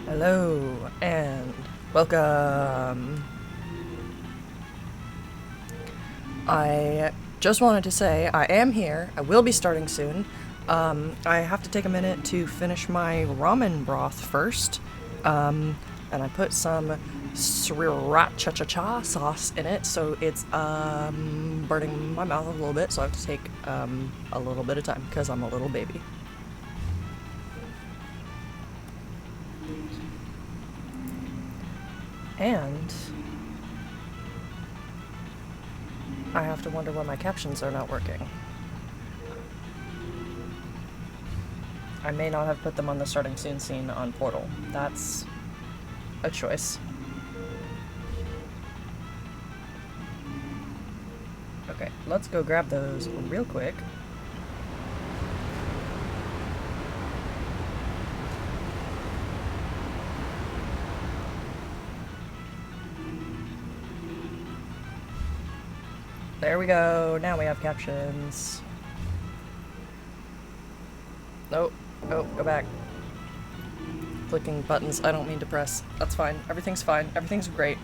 Hello and welcome. I just wanted to say I am here. I will be starting soon. I have to take a minute to finish my ramen broth first. And I put some sriracha sauce in it, so it's burning my mouth a little bit, so I have to take a little bit of time because I'm a little baby. And I have to wonder why my captions are not working. I may not have put them on the starting soon scene on Portal. That's a choice. Okay, let's go grab those real quick. There we go. Now we have captions. Nope. Oh, go back. Clicking buttons I don't mean to press. That's fine. Everything's fine. Everything's great.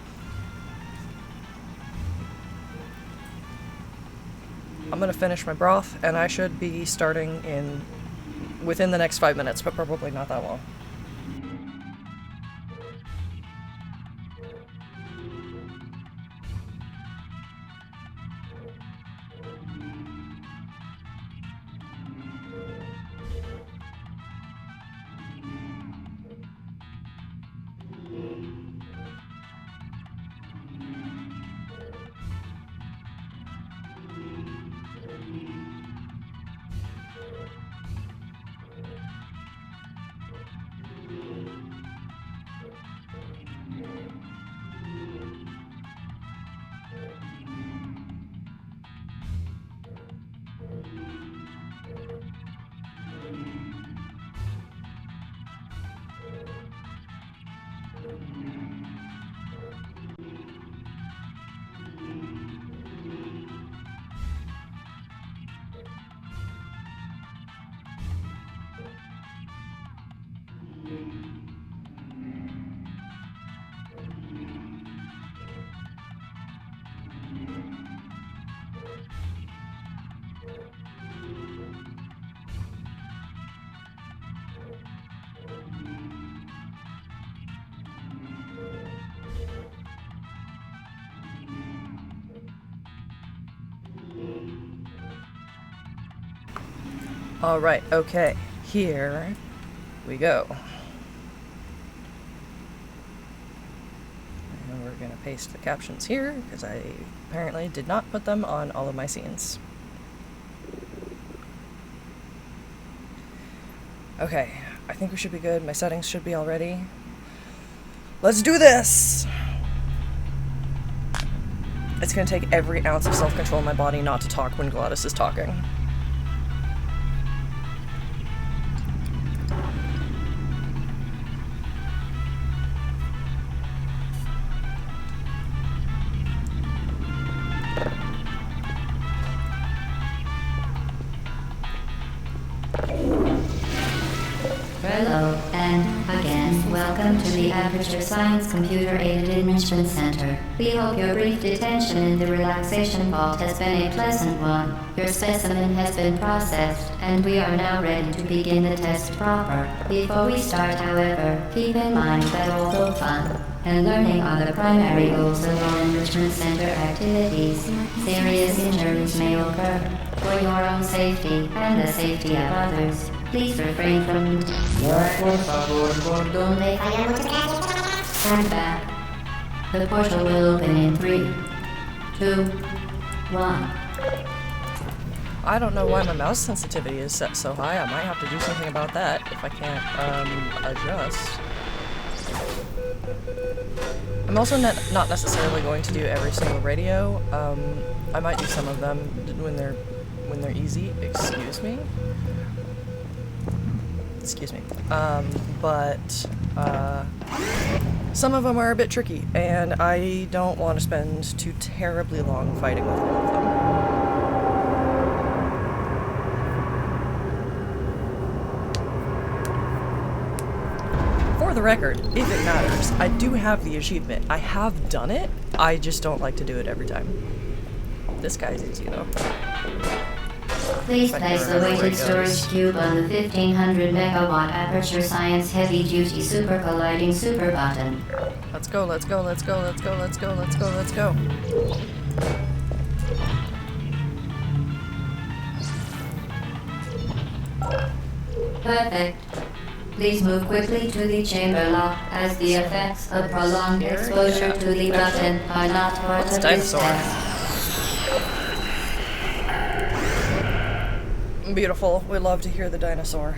I'm gonna finish my broth, and I should be starting within the next 5 minutes, but probably not that long. Alright, okay. Here we go. And we're gonna paste the captions here, because I apparently did not put them on all of my scenes. Okay, I think we should be good. My settings should be all ready. Let's do this! It's gonna take every ounce of self-control in my body not to talk when Gladys is talking. Hello, and again, welcome to the Aperture Science Computer Aided Enrichment Center. We hope your brief detention in the relaxation vault has been a pleasant one. Your specimen has been processed, and we are now ready to begin the test proper. Before we start, however, keep in mind that although fun and learning are the primary goals of all enrichment center activities, serious injuries may occur. For your own safety and the safety of others, please refrain from por favor, donde stand back. The portal will open in 3, 2, 1. I don't know why my mouse sensitivity is set so high. I might have to do something about that if I can't adjust. I'm also not necessarily going to do every single radio. I might do some of them when they're easy. Excuse me. But some of them are a bit tricky, and I don't want to spend too terribly long fighting with all of them. For for the record, if it matters, I do have the achievement. I have done it, I just don't like to do it every time. This guy's easy though. Please place the weighted storage cube on the 1500 megawatt Aperture Science Heavy Duty Super Colliding Super Button. Let's go, let's go, let's go, let's go, let's go, let's go, let's go. Perfect. Please move quickly to the chamber lock, as the effects of prolonged exposure to the button are not part of this test. Beautiful. We love to hear the dinosaur.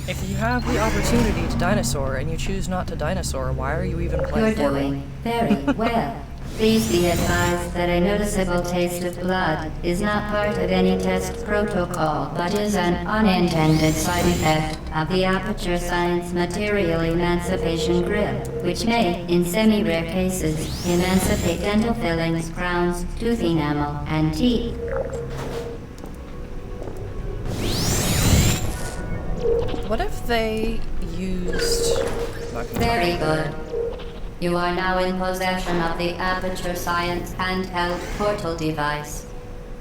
If you have the opportunity to dinosaur and you choose not to dinosaur, why are you even playing You're for me? doing very well. Please be advised that a noticeable taste of blood is not part of any test protocol, but is an unintended side effect of the Aperture Science Material Emancipation Grill, which may, in semi-rare cases, emancipate dental fillings, crowns, tooth enamel, and teeth. What if they used... Very good. You are now in possession of the Aperture Science handheld portal device.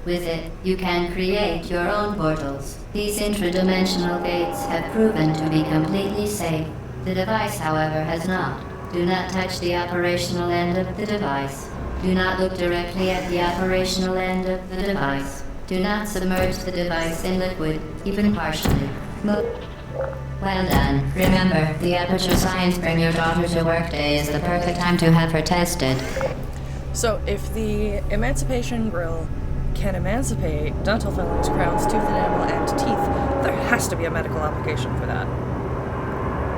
With it, you can create your own portals. These intradimensional gates have proven to be completely safe. The device, however, has not. Do not touch the operational end of the device. Do not look directly at the operational end of the device. Do not submerge the device in liquid, even partially. Well done. Remember, the Aperture Science Bring Your Daughter to Work Day is the perfect time to have her tested. So, if the Emancipation Grill can emancipate dental fillings, crowns, tooth enamel, and teeth, there has to be a medical application for that.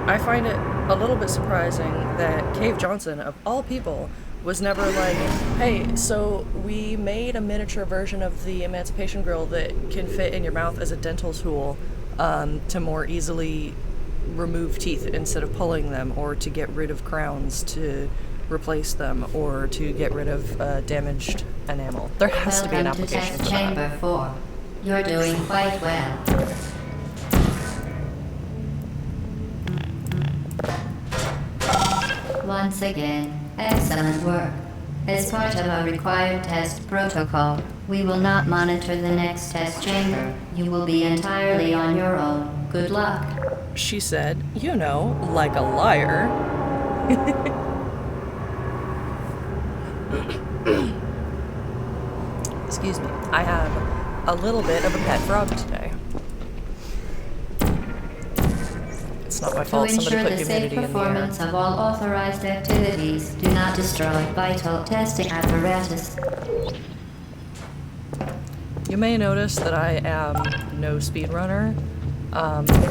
I find it a little bit surprising that Cave Johnson, of all people, was never like, hey, so we made a miniature version of the Emancipation Grill that can fit in your mouth as a dental tool to more easily remove teeth instead of pulling them, or to get rid of crowns to replace them, or to get rid of damaged enamel. There has to be an application for that. Welcome to Test Chamber 4. You're doing quite well. Once again, excellent work. As part of our required test protocol, we will not monitor the next test chamber. You will be entirely on your own. Good luck. She said, you know, like a liar. Excuse me. I have a little bit of a pet frog today. It's not my fault. To Somebody ensure put the safe humidity in the performance air. of all authorized activities, do not destroy vital testing apparatus. You may notice that I am no speedrunner.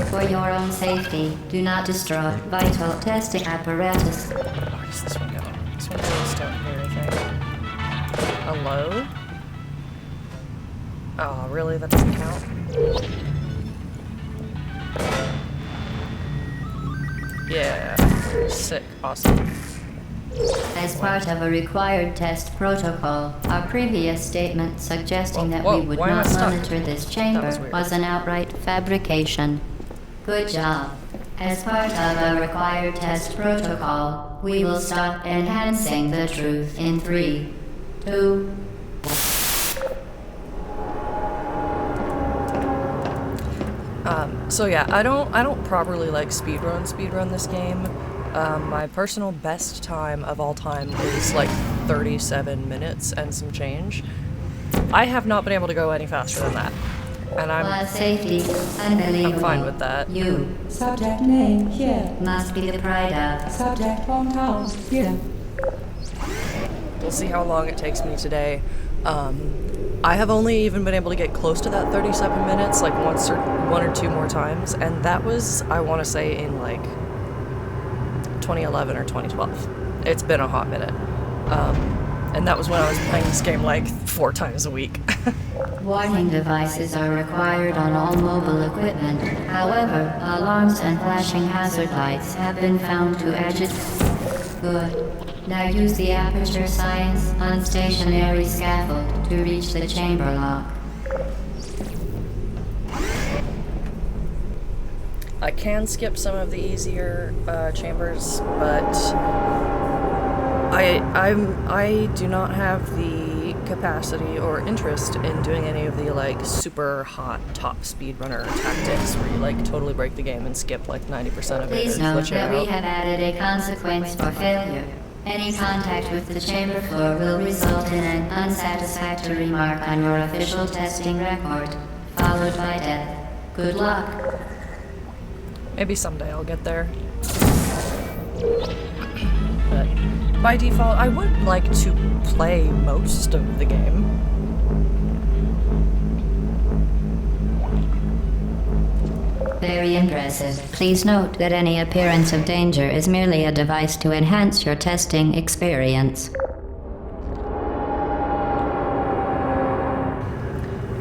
For your own safety, do not destroy vital testing apparatus. Oh, where does this one go? This one goes down here, I think. Hello? Oh, really? That doesn't count? Yeah. Sick. Awesome. As part of a required test protocol, our previous statement suggesting that Whoa, we would why am I not stuck? monitor this That chamber was weird. was an outright fabrication. Good job. As part of a required test protocol, we will stop enhancing the truth in 3, 2, So yeah, I don't properly like speedrun this game. My personal best time of all time is like 37 minutes and some change. I have not been able to go any faster than that. And While safety, unbelievable. I'm fine with that. You Subject name here. must be the pride of. Subject hometown here. We'll see how long it takes me today. I have only even been able to get close to that 37 minutes, like one or two more times, and that was, I want to say, in like 2011 or 2012. It's been a hot minute. And that was when I was playing this game like 4 times a week. Warning devices are required on all mobile equipment. However, alarms and flashing hazard lights have been found to agitate. Good. Now use the Aperture Science unstationary scaffold to reach the chamber lock. I can skip some of the easier chambers, but I do not have the capacity or interest in doing any of the like super hot top speedrunner tactics where you like totally break the game and skip like 90% of it. Please or note glitch it that we out. have added a consequence for failure. Any contact with the chamber floor will result in an unsatisfactory mark on your official testing record, followed by death. Good luck. Maybe someday I'll get there. But by default, I would like to play most of the game. Very impressive. Please note that any appearance of danger is merely a device to enhance your testing experience.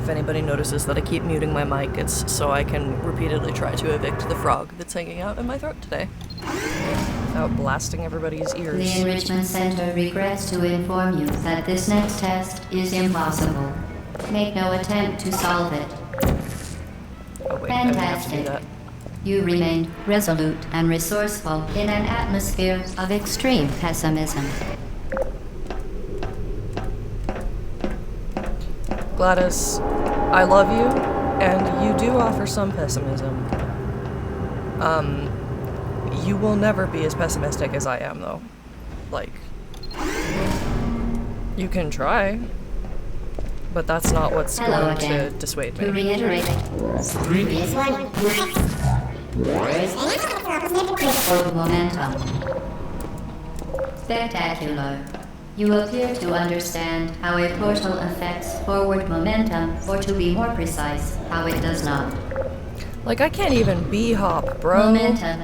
If anybody notices that I keep muting my mic, it's so I can repeatedly try to evict the frog that's hanging out in my throat today, without blasting everybody's ears. The Enrichment Center regrets to inform you that this next test is impossible. Make no attempt to solve it. Oh wait, I don't have to do Fantastic. that. You remained resolute and resourceful in an atmosphere of extreme pessimism. Gladys, I love you, and you do offer some pessimism. You will never be as pessimistic as I am, though. Like, you can try, but that's not what's Hello going again. to dissuade To me. reiterate, previous one. Forward momentum. Spectacular. You appear to understand how a portal affects forward momentum, or to be more precise, how it does not. Like, I can't even B-hop, bro. Momentum,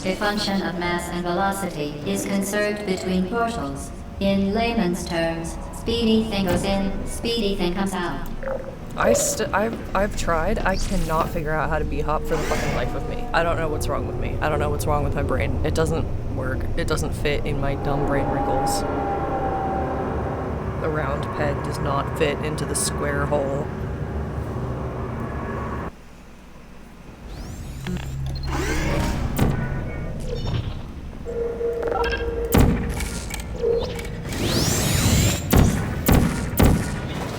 a function of mass and velocity, is conserved between portals. In layman's terms, speedy thing goes in, speedy thing comes out. I've tried. I cannot figure out how to B-hop for the fucking life of me. I don't know what's wrong with me. I don't know what's wrong with my brain. It doesn't work. It doesn't fit in my dumb brain wrinkles. The round peg does not fit into the square hole.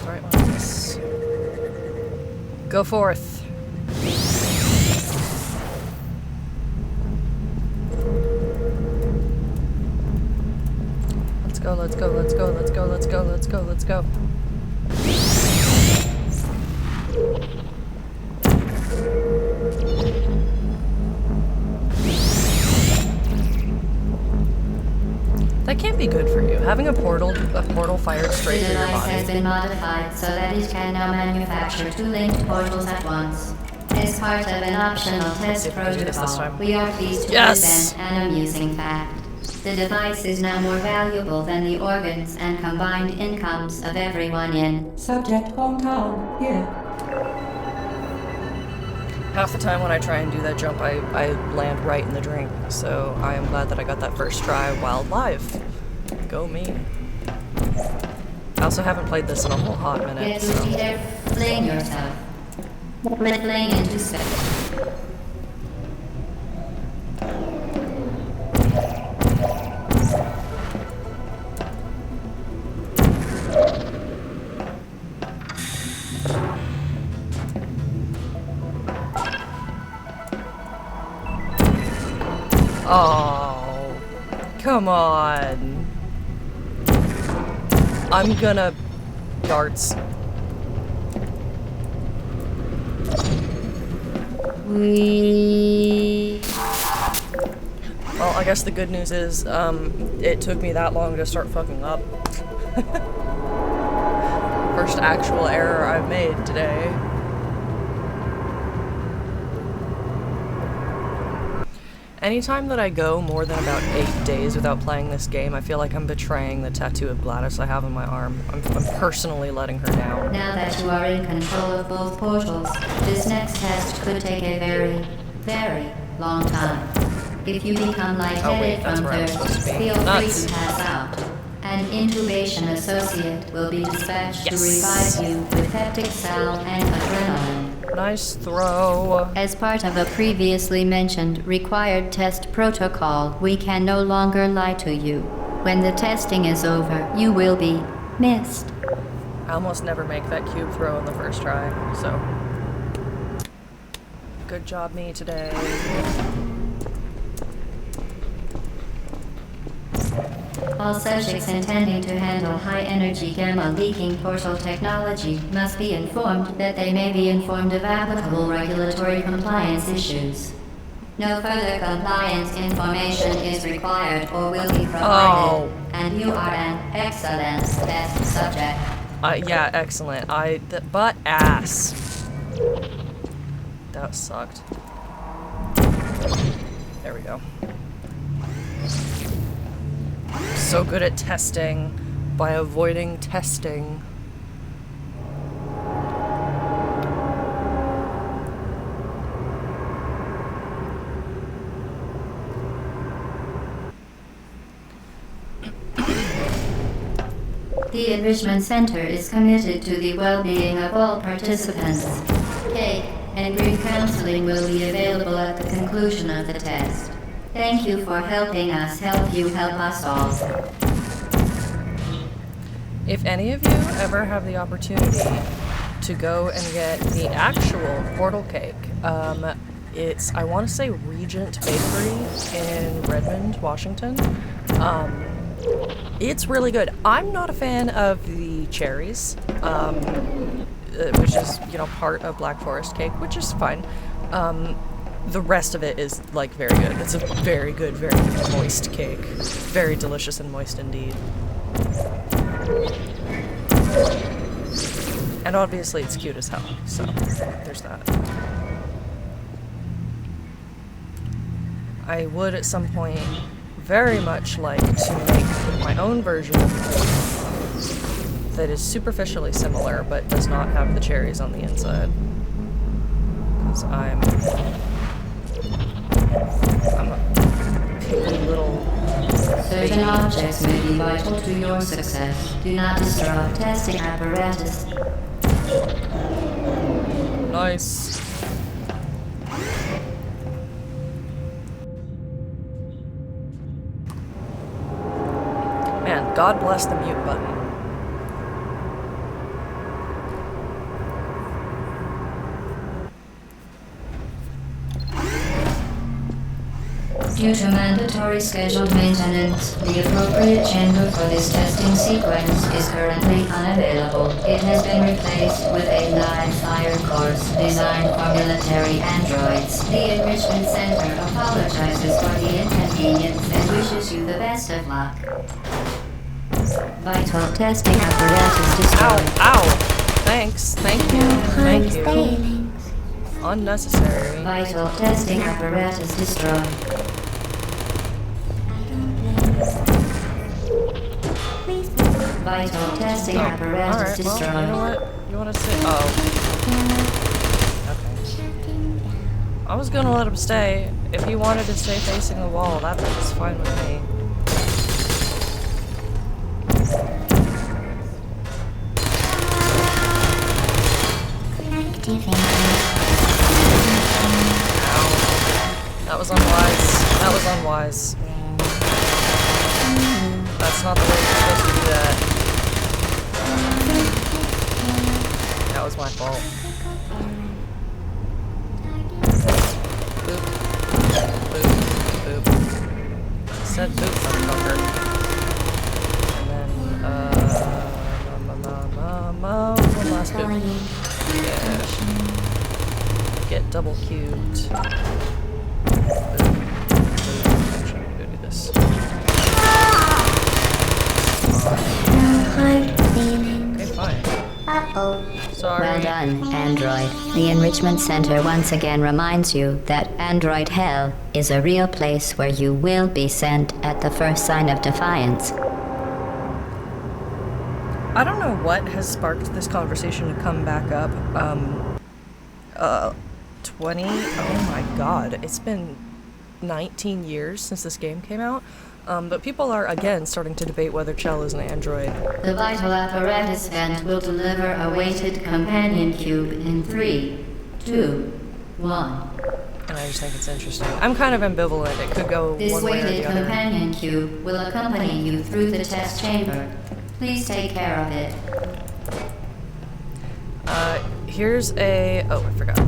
Alright, what's this? Go forth. Let's go, let's go, let's go, let's go, let's go, let's go, let's go. That can't be good for you. Having a portal fired The straight through your device has body. been modified so that it can now manufacture two linked portals at once. As part of an optional test See if we can do this protocol, time. we are pleased to Yes! present an amusing fact. The device is now more valuable than the organs and combined incomes of everyone in. Subject hometown, here. Half the time when I try and do that jump, I land right in the drink. So I am glad that I got that first try while live. Go me. I also haven't played this in a whole hot minute, Get to so. be there, fling yourself. Fling into space. Oh, come on. I'm gonna darts. Well, I guess the good news is, it took me that long to start fucking up. First actual error I've made today. Anytime that I go more than about 8 days without playing this game, I feel like I'm betraying the tattoo of Gladys I have on my arm. I'm personally letting her down. Now that you are in control of both portals, this next test could take a very, very long time. If you become Oh, wait, lightheaded that's from where I'm supposed thirst, to be. feel free Nuts. to pass out. An intubation associate will be dispatched to Yes. revive you with peptic salve and adrenaline. Nice throw. As part of a previously mentioned required test protocol, we can no longer lie to you. When the testing is over, you will be missed. I almost never make that cube throw on the first try, so. Good job, me, today. All subjects intending to handle high-energy gamma-leaking portal technology must be informed that they may be informed of applicable regulatory compliance issues. No further compliance information is required or will be provided, and you are an excellent test subject. Yeah, excellent. Butt ass. That sucked. There we go. So good at testing by avoiding testing. The Enrichment Center is committed to the well-being of all participants. Cake and grief counseling will be available at the conclusion of the test. Thank you for helping us help you help us all. If any of you ever have the opportunity to go and get the actual portal cake, it's, I want to say, Regent Bakery in Redmond, Washington. It's really good. I'm not a fan of the cherries, which is, you know, part of Black Forest cake, which is fine. The rest of it is, like, very good. It's a very good, very moist cake. Very delicious and moist indeed. And obviously it's cute as hell, so there's that. I would at some point very much like to make my own version of the cake that is superficially similar but does not have the cherries on the inside. Because I'm a picky little Certain objects may be vital to your success. Do not destroy testing apparatus. Nice. Man, God bless the mute button. Due to mandatory scheduled maintenance, the appropriate chamber for this testing sequence is currently unavailable. It has been replaced with a live fire course designed for military androids. The Enrichment Center apologizes for the inconvenience and wishes you the best of luck. Vital testing apparatus destroyed. Ow, ow! Thanks, thank you, thank you. Unnecessary. Vital testing apparatus destroyed. Vital testing apparatus Alright, destroyed. well, you know what? You wanna sit? Oh. Okay. I was gonna let him stay. If he wanted to stay facing the wall, that was fine with me. Ow. That was unwise. That was unwise. That's not the way you're supposed to do that. That was my fault. Boop. Boop. Boop. I said boop, motherfucker. And then, one last boop. Yeah. Get double cubed. Boop. Actually, I'm gonna do this. Okay, fine. Uh-oh. Sorry. Well done, Android. The Enrichment Center once again reminds you that Android Hell is a real place where you will be sent at the first sign of defiance. I don't know what has sparked this conversation to come back up. 20? Oh my god, it's been 19 years since this game came out, but people are again starting to debate whether Chell is an android. The vital apparatus vent will deliver a weighted companion cube in 3, 2, 1. And I just think it's interesting. I'm kind of ambivalent. It could go This one way or weighted the other. companion cube will accompany you through the test chamber. Please take care of it. Here's a. Oh, I forgot.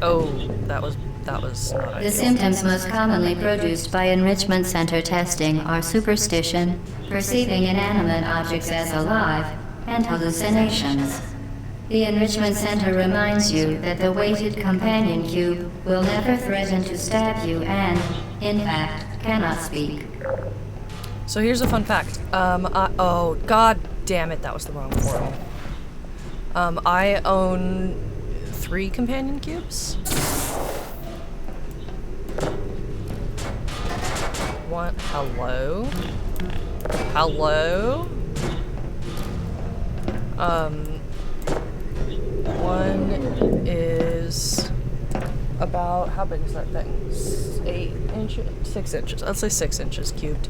Oh, that was not The ideal. symptoms most commonly produced by enrichment center testing are superstition, perceiving inanimate objects as alive, and hallucinations. The enrichment center reminds you that the weighted companion cube will never threaten to stab you and, in fact, cannot speak. So here's a fun fact. Oh, god damn it, that was the wrong portal. I own 3 companion cubes. One, hello? Hello? One is about, how big is that thing? 8 inches? 6 inches. Let's say 6 inches cubed.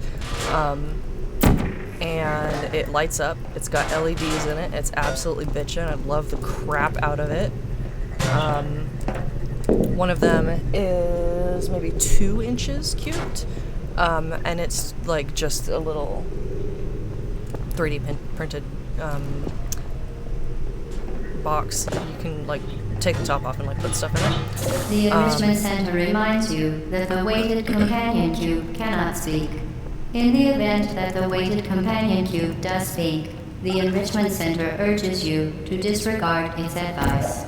And it lights up. It's got LEDs in it. It's absolutely bitchin'. I love the crap out of it. One of them is maybe 2 inches cubed. And it's like just a little 3D printed box. You can like take the top off and like put stuff in it. The enrichment center reminds you that the weighted companion cube cannot speak. In the event that the weighted companion cube does speak, the enrichment center urges you to disregard its advice.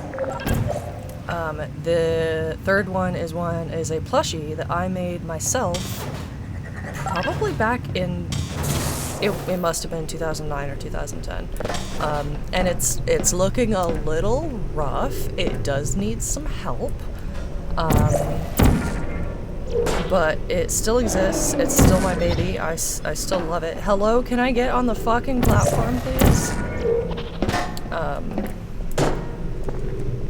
The third one is a plushie that I made myself, probably back in. It must have been 2009 or 2010, and it's looking a little rough. It does need some help, but it still exists. It's still my baby. I still love it. Hello, can I get on the fucking platform, please?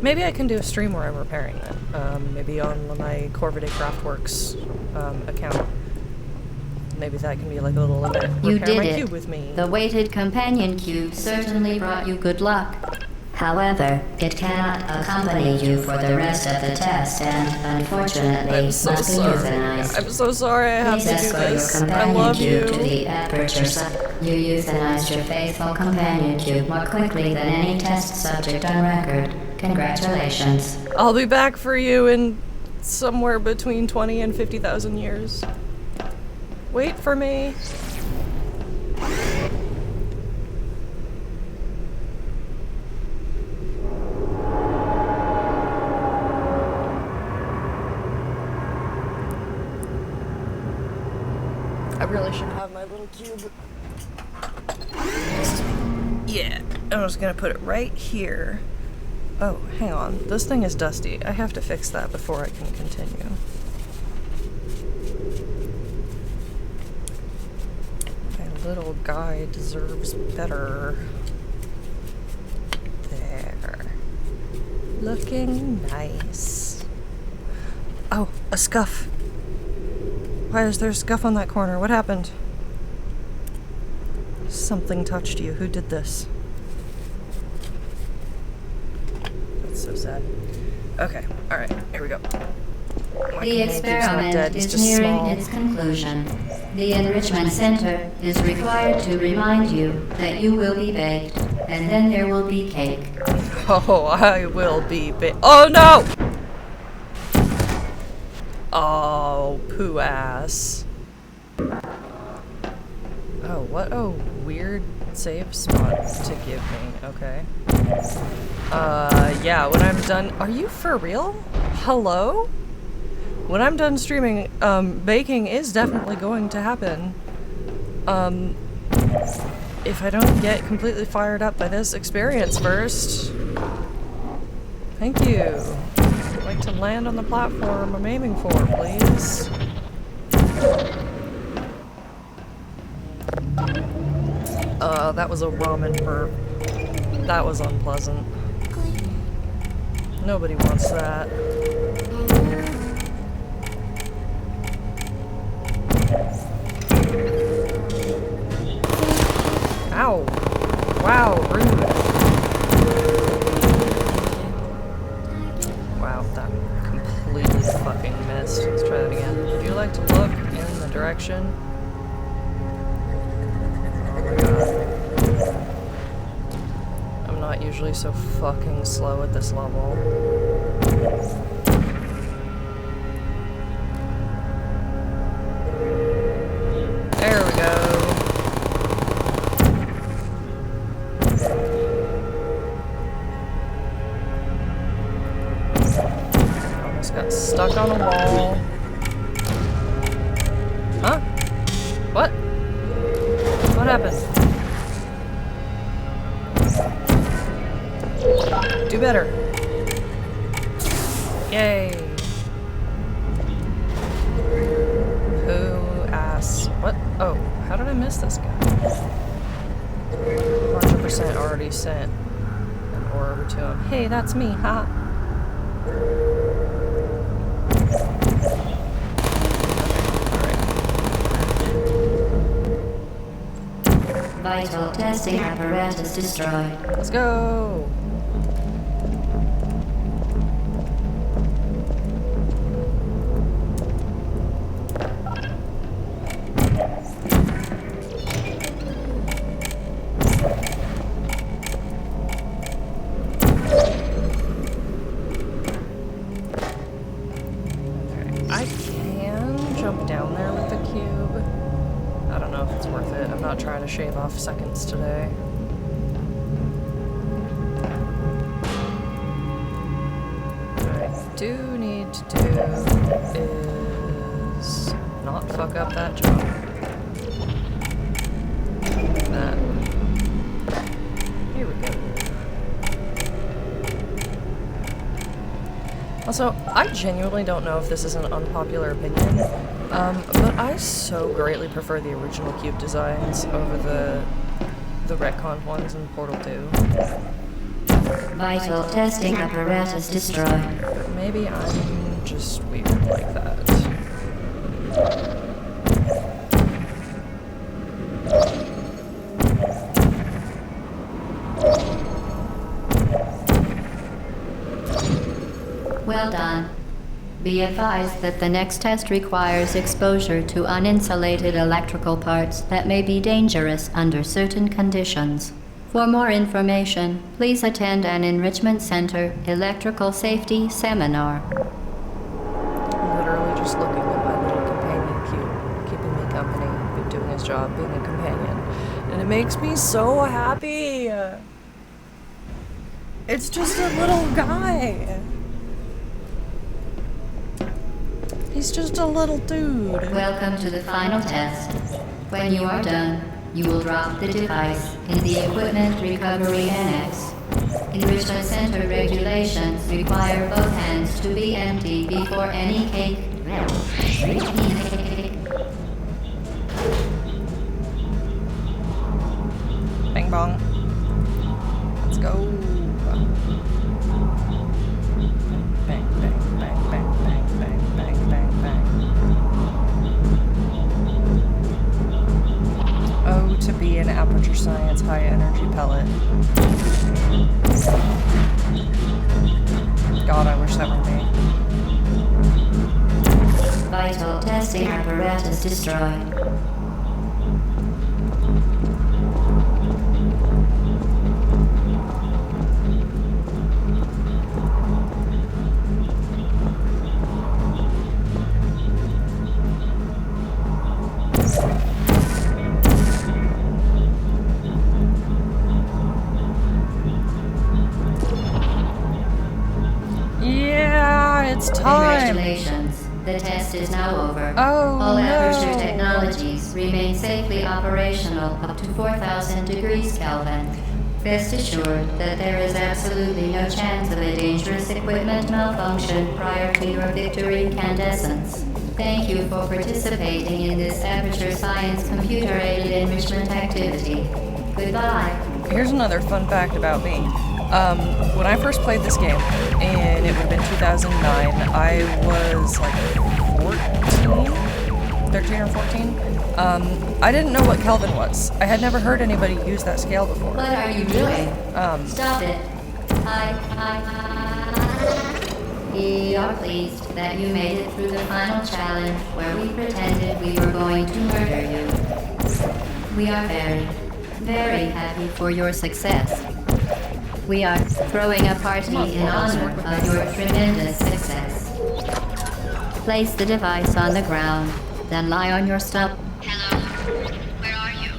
Maybe I can do a stream where I'm repairing it. Maybe on my Corvidae Craftworks account. Maybe that can be like a little limit. You Repair did my it. cube with me. The weighted companion cube certainly brought you good luck. However, it cannot accompany you for the rest of the test and, unfortunately, I'm so must be sorry. euthanized. I'm so sorry I have Please to do escort this. your I companion love you. cube to the aperture site. You euthanized your faithful companion cube more quickly than any test subject on record. Congratulations. I'll be back for you in somewhere between 20 and 50,000 years. Wait for me. I really should have my little cube. Yeah, I'm just gonna put it right here. Oh, hang on. This thing is dusty. I have to fix that before I can continue. My little guy deserves better. There. Looking nice. Oh, a scuff. Why is there a scuff on that corner? What happened? Something touched you. Who did this? That's so sad. Okay, alright, here we go. My The companion cube's not dead, experiment he's is just nearing small. its conclusion. The enrichment center is required to remind you that you will be baked, and then there will be cake. Oh, I will be oh no! Oh, poo ass. Oh, what a weird save spot to give me. Okay. Yeah, when I'm done. Are you for real? Hello? When I'm done streaming, baking is definitely going to happen. If I don't get completely fired up by this experience first. Thank you. I'd like to land on the platform I'm aiming for, please. That was a ramen burp. That was unpleasant. Nobody wants that. Ow! Wow, rude. Wow, that completely fucking missed. Let's try that again. Would you like to look in the direction? Oh my god. I'm not usually so fucking slow at this level. There we go. Almost got stuck on a wall. Huh? What? What happened? Do better. Yay. Who asked? What? Oh, how did I miss this guy? 100% already sent an orb to him. Hey, that's me, ha. Vital testing apparatus destroyed. Let's go. I can jump down there with the cube. I don't know if it's worth it. I'm not trying to shave off seconds today. What I do need to do is not fuck up that jump. Like that. Here we go. Also, I genuinely don't know if this is an unpopular opinion, but I so greatly prefer the original cube designs over the retconned ones in Portal 2. Vital testing apparatus destroyed. Maybe I'm just weird like that. Well done. Be advised that the next test requires exposure to uninsulated electrical parts that may be dangerous under certain conditions. For more information, please attend an Enrichment Center electrical safety seminar. I'm literally just looking at my little companion cube, keeping me company, doing his job, being a companion. And it makes me so happy! It's just a little guy! He's just a little dude. Welcome to the final test. When you are done, you will drop the device in the Equipment Recovery Annex. Enrichment Center regulations require both hands to be empty before any cake. Bang bong. Let's go. Bang, bang, bang, bang, bang, bang, bang, bang, bang. Oh, to be an Aperture Science high energy pellet. God, I wish that were me. Vital testing apparatus destroyed. Yeah, it's time. Congratulations. The test is now over. Oh, All no. Aperture technologies remain safely operational up to 4,000 degrees Kelvin. Rest assured that there is absolutely no chance of a dangerous equipment malfunction prior to your victory incandescence. Thank you for participating in this Aperture Science computer-aided enrichment activity. Goodbye. Here's another fun fact about me. When I first played this game, and it would have been 2009, I was like 14? 13 or 14. I didn't know what Kelvin was. I had never heard anybody use that scale before. What are you doing? Stop it. We are pleased that you made it through the final challenge where we pretended we were going to murder you. We are very, very happy for your success. We are throwing a party in honor of your tremendous success. Place the device on the ground, then lie on your stomach. Hello? Where are you?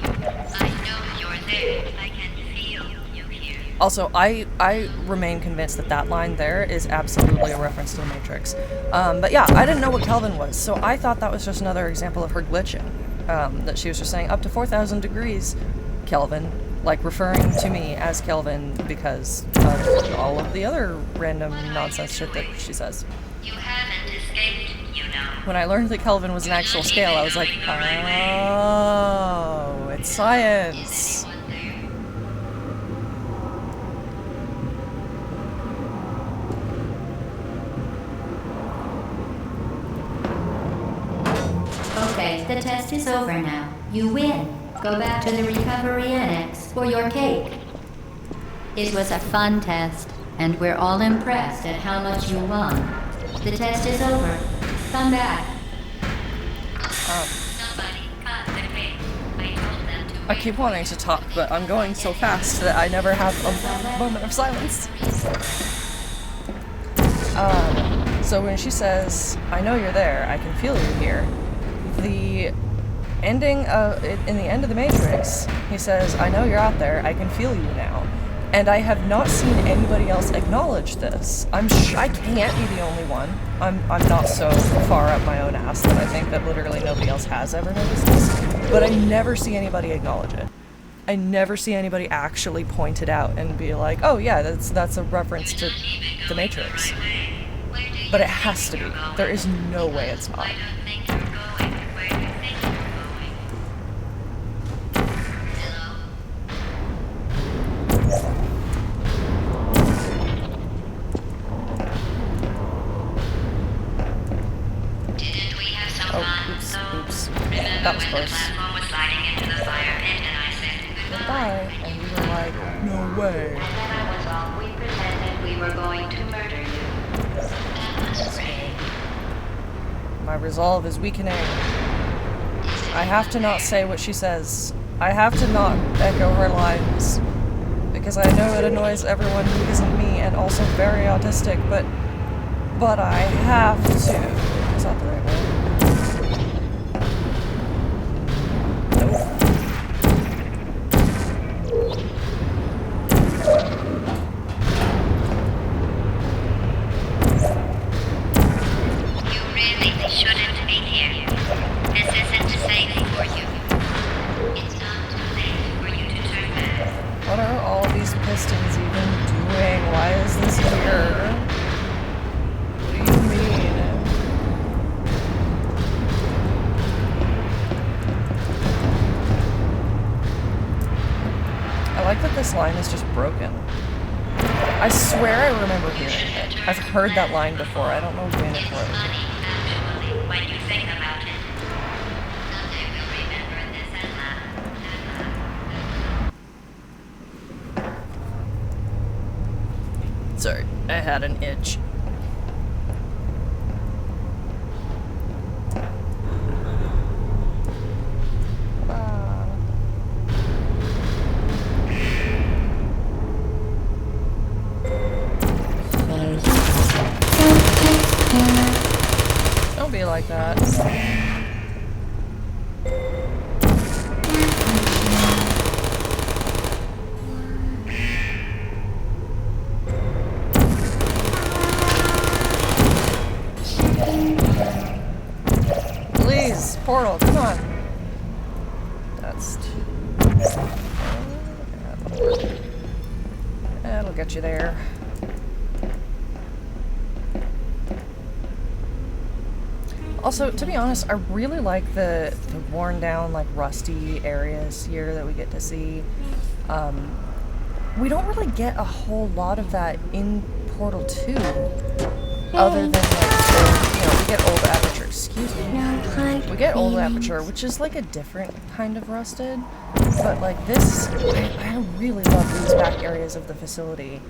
I know you're there. I can feel you here. Also, I remain convinced that that line there is absolutely a reference to the Matrix. But yeah, I didn't know what Kelvin was, so I thought that was just another example of her glitching. That she was just saying up to 4,000 degrees Kelvin, like referring to me as Kelvin because of all of the other random nonsense shit that she says. You haven't escaped, you know. When I learned that Kelvin was an actual scale, I was like, oh, it's science. Okay, the test is over now. You win. Go back to the recovery annex for your cake. It was a fun test, and we're all impressed at how much you won. The test is over. Come back. Somebody cut the cake. I told them to I keep wanting to talk, but I'm going so fast that I never have a moment of silence. So when she says, I know you're there, I can feel you here, the ending in the end of the Matrix, he says, I know you're out there, I can feel you now. And I have not seen anybody else acknowledge this. I can't be the only one. I'm not so far up my own ass that I think that literally nobody else has ever noticed this. But I never see anybody acknowledge it. I never see anybody actually point it out and be like, oh yeah, that's a reference to the Matrix. But it has to be. There is no way it's not. I don't think you're going where you think you're going. Hello? Didn't we have some Oh, fun? oops, So, oops. remember That was when close. the platform was sliding into the fire pit and I said Goodbye. And you were like, no way. And then that was all. We pretended we were going to murder you. That was great. My resolve is weakening. I have to not say what she says. I have to not echo her lines. Because I know it annoys everyone who isn't me and also very autistic, but I have to. Is that the right way? Nope. You really shouldn't be here. This isn't safe for you. It's not too late for you to turn back. What are all these pistons even doing? Why is this here? What do you mean? I like that this line is just broken. I swear I remember hearing it. I've heard that line before. I don't know when it It's was. funny, actually, when you think about it. Someday we'll remember this and laugh. Sorry, I had an itch. Don't be like that. Please, portal, come on. That's too. That'll work. That'll get you there. Also, to be honest, I really like the worn down, like rusty areas here that we get to see. We don't really get a whole lot of that in Portal 2, other than like, we get old aperture. Excuse me. No, We get old aperture, which is like a different kind of rusted. But like this, I really love these back areas of the facility.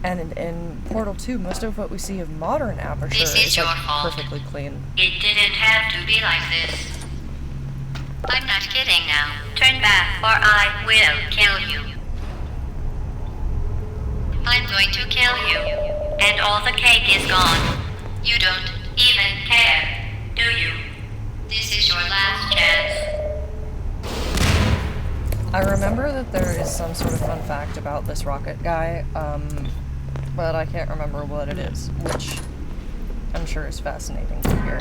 And in Portal 2, most of what we see of modern aperture This is is your like fault. perfectly clean. It didn't have to be like this. I'm not kidding now. Turn back or I will kill you. I'm going to kill you. And all the cake is gone. You don't even care, do you? This is your last chance. I remember that there is some sort of fun fact about this rocket guy, but I can't remember what it is, which I'm sure is fascinating to hear.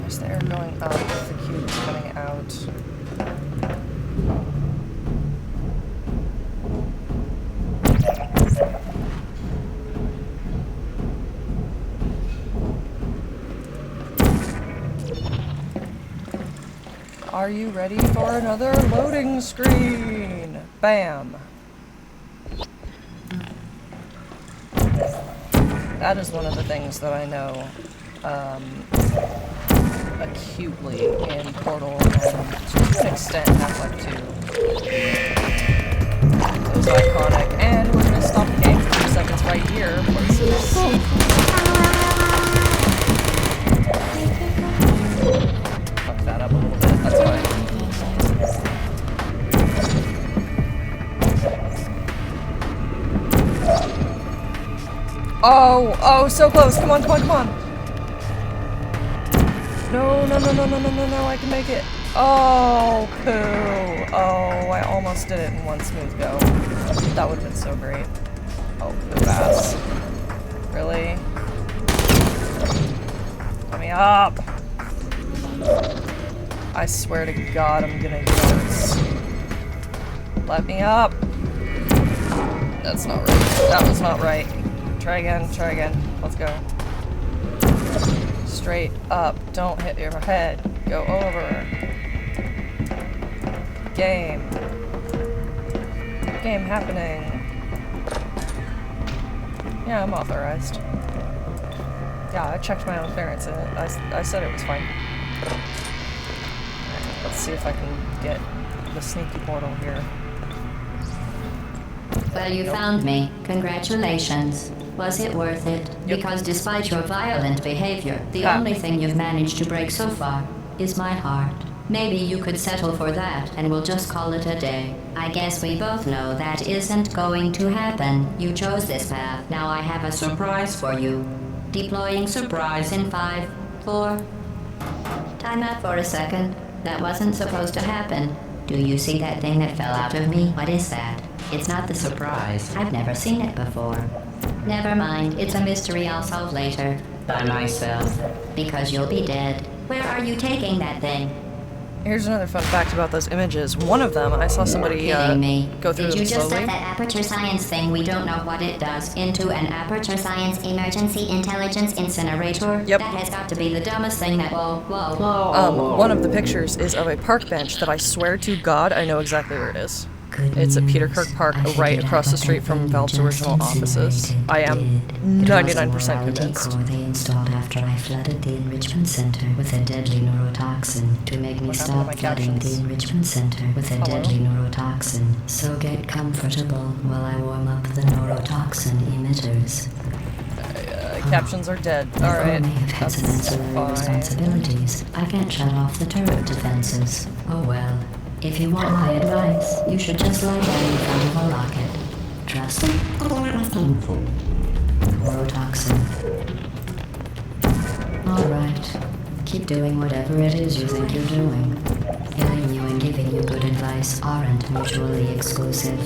There's the air going up, the cube is coming out. Are you ready for another loading screen? Bam. That is one of the things that I know acutely in Portal and to an extent Half-Life 2. Those iconic, and we're gonna stop the game for 2 seconds right here. Places. Fuck that up a little bit, that's fine. Oh, so close. Come on, come on, come on. No, no, no, no, no, no, no, no, I can make it. Oh, poo. Oh, I almost did it in one smooth go. That would have been so great. Oh, poo ass. Really? Let me up. I swear to God, I'm gonna get this. Let me up. That's not right. That was not right. Try again, try again. Let's go. Straight up. Don't hit your head. Go over. Game. Game happening. Yeah, I'm authorized. Yeah, I checked my own clearance and I said it was fine. Alright, let's see if I can get the sneaky portal here. Well, you found me. Congratulations. Was it worth it? Yep. Because despite your violent behavior, the only thing you've managed to break so far is my heart. Maybe you could settle for that, and we'll just call it a day. I guess we both know that isn't going to happen. You chose this path. Now I have a surprise for you. Deploying surprise in 5, 4... Time out for a second. That wasn't supposed to happen. Do you see that thing that fell out of me? What is that? It's not the surprise. I've never seen it before. Never mind. It's a mystery I'll solve later. By myself. Because you'll be dead. Where are you taking that thing? Here's another fun fact about those images. One of them, I saw somebody Kidding me. go through Did them you just slowly. set that aperture science thing, we don't know what it does, into an aperture science emergency intelligence incinerator? Yep. That has got to be the dumbest thing that... Whoa. One of the pictures is of a park bench that I swear to God I know exactly where it is. It's at Peter Kirk Park, right across the street from Valve's original offices. I am 99% convinced. They installed after I flooded the enrichment center with a deadly neurotoxin to make me What happened to stop my flooding the captions? enrichment center with a deadly neurotoxin. So get comfortable while I warm up the neurotoxin emitters. Captions are dead. I Alright, may have had some that's ancillary fine. responsibilities. I can't shut off the turret defenses. Oh well. If you want my advice, you should just lie down in front of a rocket. Trust me. Neurotoxin. Alright. Keep doing whatever it is you think you're doing. Killing you and giving you good advice aren't mutually exclusive.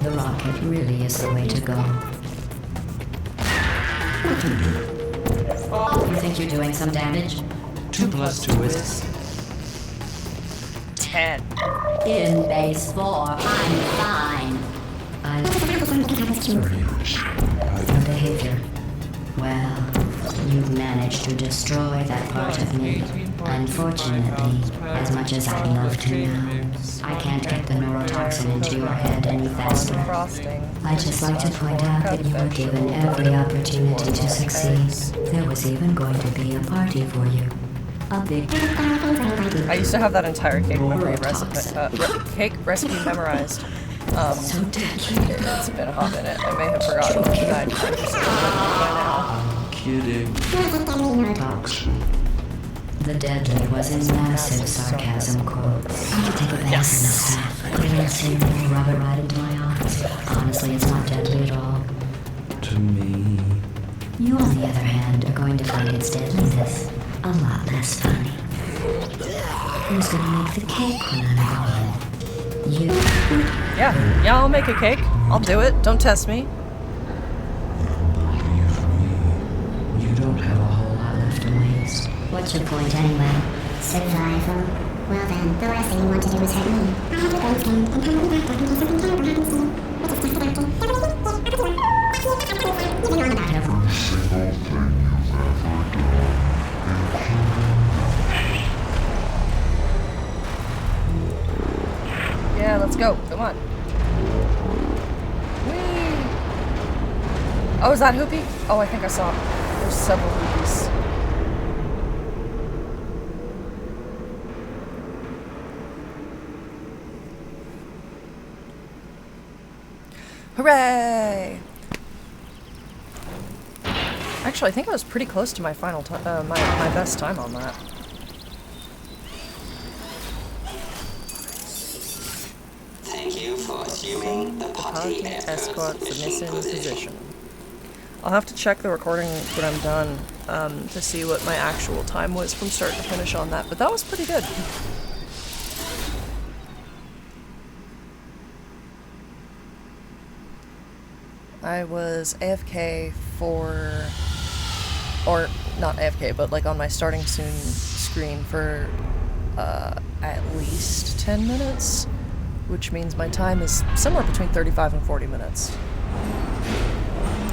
The rocket really is the way to go. You think you're doing some damage? 2 plus 2 is 10. In base 4, I'm fine. Your behavior. Well, you've managed to destroy that part of me. Unfortunately, as much as I'd love to now, I can't get the neurotoxin into your head any faster. I'd just like to point out that you were given every opportunity to succeed. There was even going to be a party for you. A big... I used to have that entire cake recipe memorized. So deadly. It's been a hot minute. I may have forgotten that I'm just by now. Kidding. The deadly was in massive sarcasm quotes. I could take a bath in this stuff. Put a little cereal, rub it right into my arms. Honestly, it's not deadly at all. To me. You, on the other hand, are going to find its deadliness a lot less funny. Who's gonna make the cake when I'm gone? You. Yeah, I'll make a cake. I'll do it. Don't test me. Believe me, you don't have a whole lot left to waste. What's your point anyway? Survival. Well then, the last thing you want to do is hurt me. I have a brain scan, and probably back in case something terrible happens to me. Which is just adapting. Even on the back. Yeah, let's go. Come on. Whee! Oh, is that Hoopy? Oh, I think I saw it. There's several Hoopies. Hooray! Actually, I think I was pretty close to my final my best time on that. Thank you for assuming the party escort submissive position. I'll have to check the recording when I'm done to see what my actual time was from start to finish on that, but that was pretty good. I was AFK for, or not AFK, but like on my starting soon screen for at least 10 minutes, which means my time is somewhere between 35 and 40 minutes,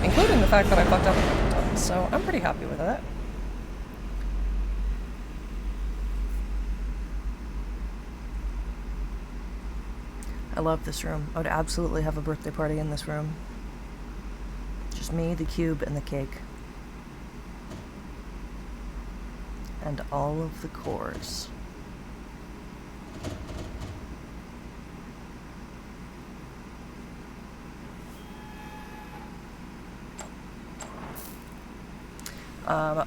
including the fact that I fucked up a couple times, so I'm pretty happy with that. I love this room. I would absolutely have a birthday party in this room. Just me, the cube, and the cake. And all of the cores.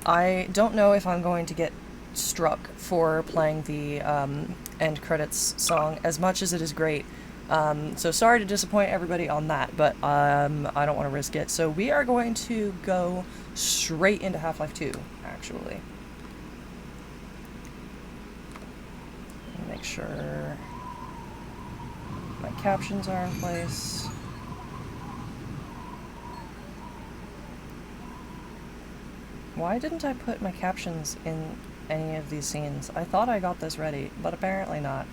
I don't know if I'm going to get struck for playing the end credits song, as much as it is great. So sorry to disappoint everybody on that, but I don't want to risk it. So we are going to go straight into Half-Life 2, actually. Make sure my captions are in place. Why didn't I put my captions in any of these scenes? I thought I got this ready, but apparently not.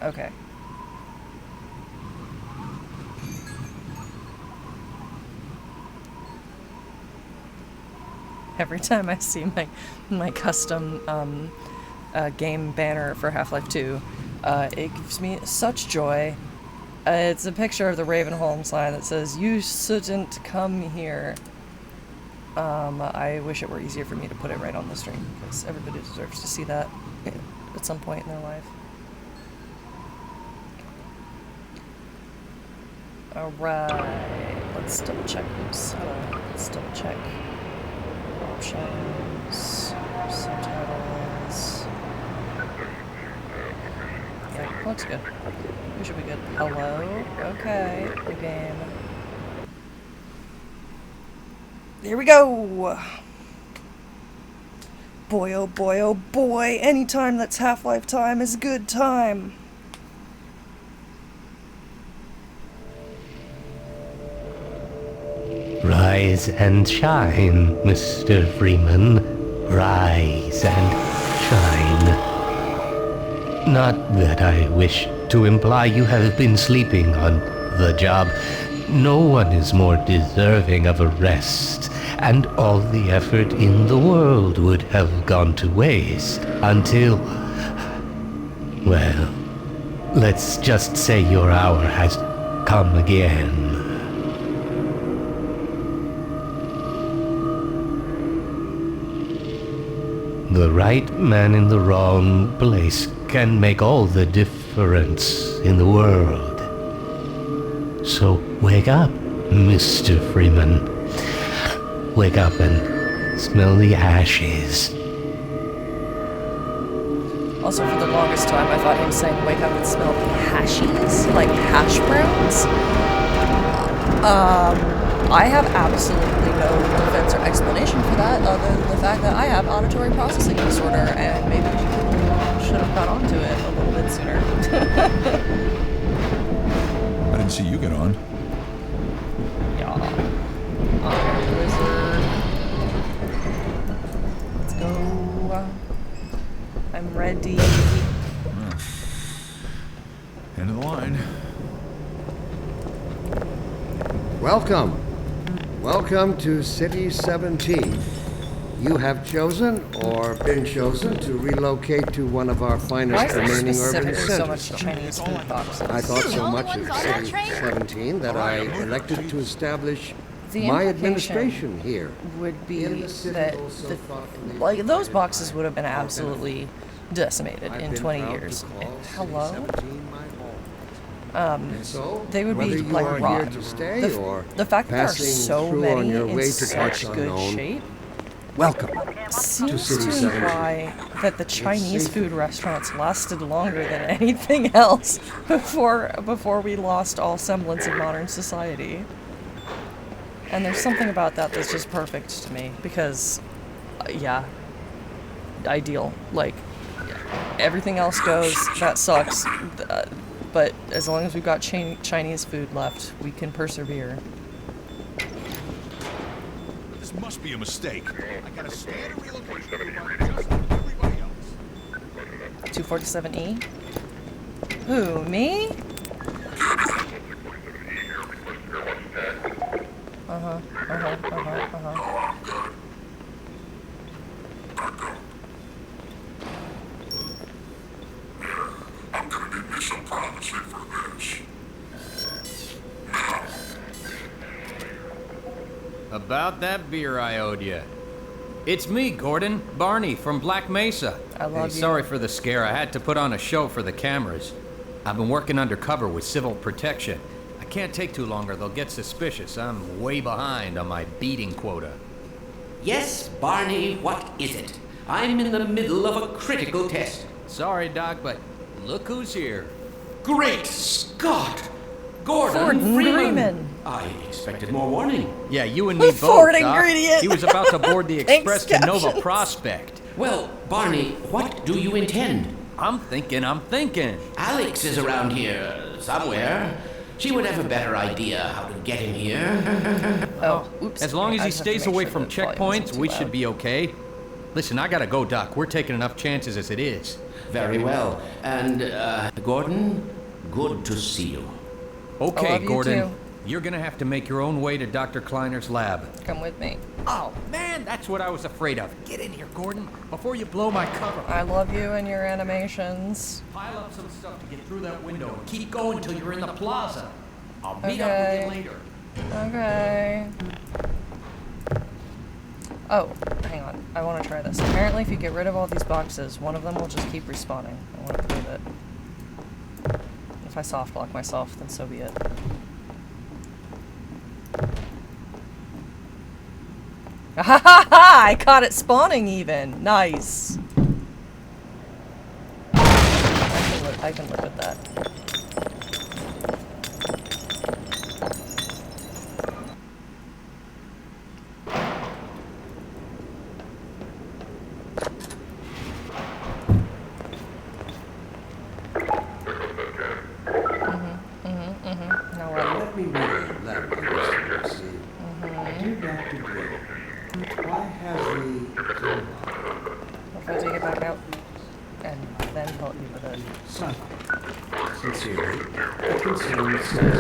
Okay. Every time I see my custom game banner for Half-Life 2, it gives me such joy. It's a picture of the Ravenholm sign that says, "You shouldn't come here." I wish it were easier for me to put it right on the stream, because everybody deserves to see that at some point in their life. Alright, let's double check this. Let's double check. Options, subtitles. Yeah, looks good. We should be good. Hello? Okay, the game. Here we go! Boy, oh boy, oh boy, anytime that's Half-Life time is a good time! Rise and shine, Mr. Freeman. Rise and shine. Not that I wish to imply you have been sleeping on the job. no one is more deserving of a rest, and all the effort in the world would have gone to waste until... well, let's just say your hour has come again. The right man in the wrong place can make all the difference in the world. So wake up, Mr. Freeman. Wake up and smell the ashes. Also, for the longest time, I thought him saying wake up and smell the hashies, like hash browns. I have absolutely no defense or explanation for that, other than the fact that I have auditory processing disorder, and maybe people should have got onto it a little bit sooner. I didn't see you get on. Yeah. Wizard. Let's go. I'm ready. End of the line. Welcome. Welcome to City 17. You have chosen or been chosen to relocate to one of our Why finest is there remaining urban specifically so centers. much Chinese food boxes? I thought so much of City 17 that I elected to establish The my implication administration here. would be In the city that so thoughtfully like those boxes would have been absolutely decimated I've in been 20 proud to years. call City Hello? 17 my home. And so, They would whether be you like are raw. here to stay or The fact that there are passing so through many on your in way to such parts good unknown, shape welcome. seems City to 17. imply that the Chinese safe. food restaurants lasted longer than anything else before we lost all semblance of modern society. And there's something about that that's just perfect to me because, yeah, ideal. Like, everything else goes, that sucks. But as long as we've got Chinese food left, we can persevere. This must be a mistake. I got a standard relocation just like everybody else. 247E? Who, me? I'm gonna need me some privacy for this. About that beer I owed you. It's me, Gordon, Barney from Black Mesa. I love you. Sorry for the scare. I had to put on a show for the cameras. I've been working undercover with civil protection. I can't take too long or they'll get suspicious. I'm way behind on my beating quota. Yes, Barney, what is it? I'm in the middle of a critical test. Sorry, Doc, but look who's here. Great Scott! Gordon Gordon Freeman. I expected more warning. Yeah, you and me both, Ford Doc. ingredient. He was about to board the Thanks, express to Nova captions. Prospect. Well, Barney, what do you intend? I'm thinking. Alex is around here somewhere. She would have a better idea how to get him here. Oh, oops. As long as I he just have to stays make away sure from the volume checkpoints, isn't too we loud. should be okay. Listen, I gotta go, Doc. We're taking enough chances as it is. Very well. And, Gordon, good to see you. Okay, I love you Gordon. too. You're gonna have to make your own way to Dr. Kleiner's lab. Come with me. Oh, man, that's what I was afraid of. Get in here, Gordon, before you blow my cover. I love you and your animations. Pile up some stuff to get through that window and keep going till you're in the plaza. I'll meet up Okay. with you later. Okay. Oh, hang on. I want to try this. Apparently, if you get rid of all these boxes, one of them will just keep respawning. I want to prove it. If I soft lock myself, then so be it. Ha ha ha! I caught it spawning even. Nice. I can live with that. No worries. Let me read the letter I received. Dear Dr. Green, why has the If I take it back out and then help you with it. son Sincerely, the concerned citizen.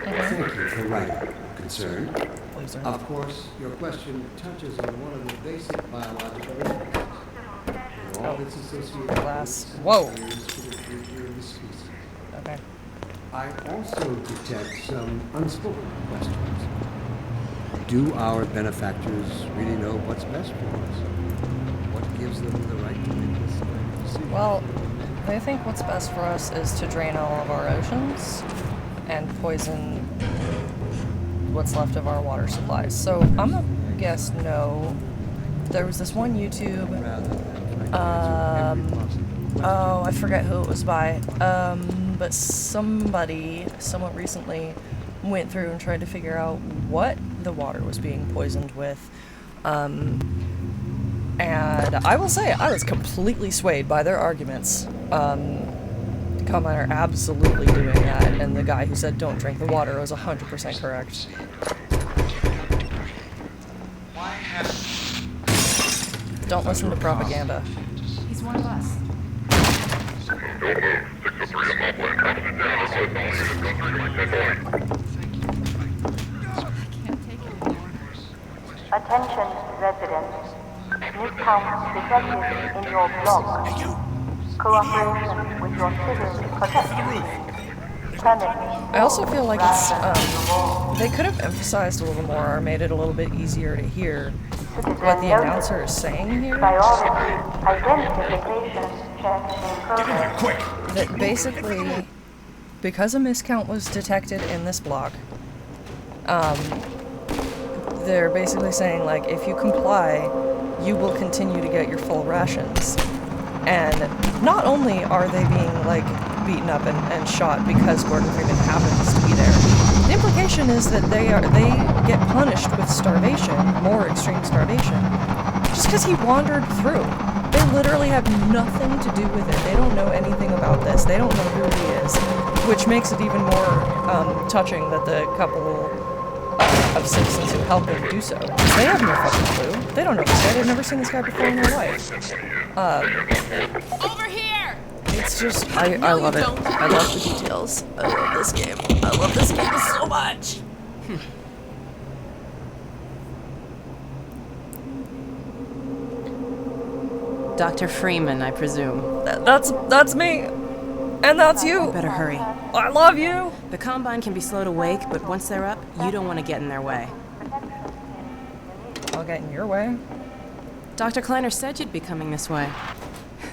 Thank you for writing. Concerned. Of course, your question touches on one of the basic biological interests. And all its associated Glass. risks and Whoa. barriers to the future of the species. Okay. I also detect some unspoken questions. Do our benefactors really know what's best for us? What gives them the right to make this kind of decision? Well, they think what's best for us is to drain all of our oceans and poison what's left of our water supplies. So I'm gonna guess no. There was this one YouTube, oh, I forget who it was by, but somebody, somewhat recently, went through and tried to figure out what the water was being poisoned with. And I will say, I was completely swayed by their arguments. Combine are absolutely doing that, and the guy who said don't drink the water was 100% correct. Don't listen to propaganda. He's one of us. Attention, residents. Miscounts detected in your block. Cooperation with your civil protection. I also feel like it's, they could have emphasized a little more or made it a little bit easier to hear what the announcer is saying here. That basically, because a miscount was detected in this block, they're basically saying, like, if you comply, you will continue to get your full rations. And not only are they being, like, beaten up and shot because Gordon Freeman happens to be there, the implication is that they get punished with starvation, more extreme starvation, just because he wandered through. They literally have nothing to do with it. They don't know anything about this. They don't know who he is, which makes it even more touching that the couple of citizens who helped him do so. They have no fucking clue. They don't know this guy. They've never seen this guy before in their life. Over here! It's just, I love it. I love the details. I love this game. I love this game so much. Dr. Freeman, I presume. That's me. And that's you. You better hurry. I love you. The Combine can be slow to wake, but once they're up, you don't want to get in their way. I'll get in your way. Dr. Kleiner said you'd be coming this way.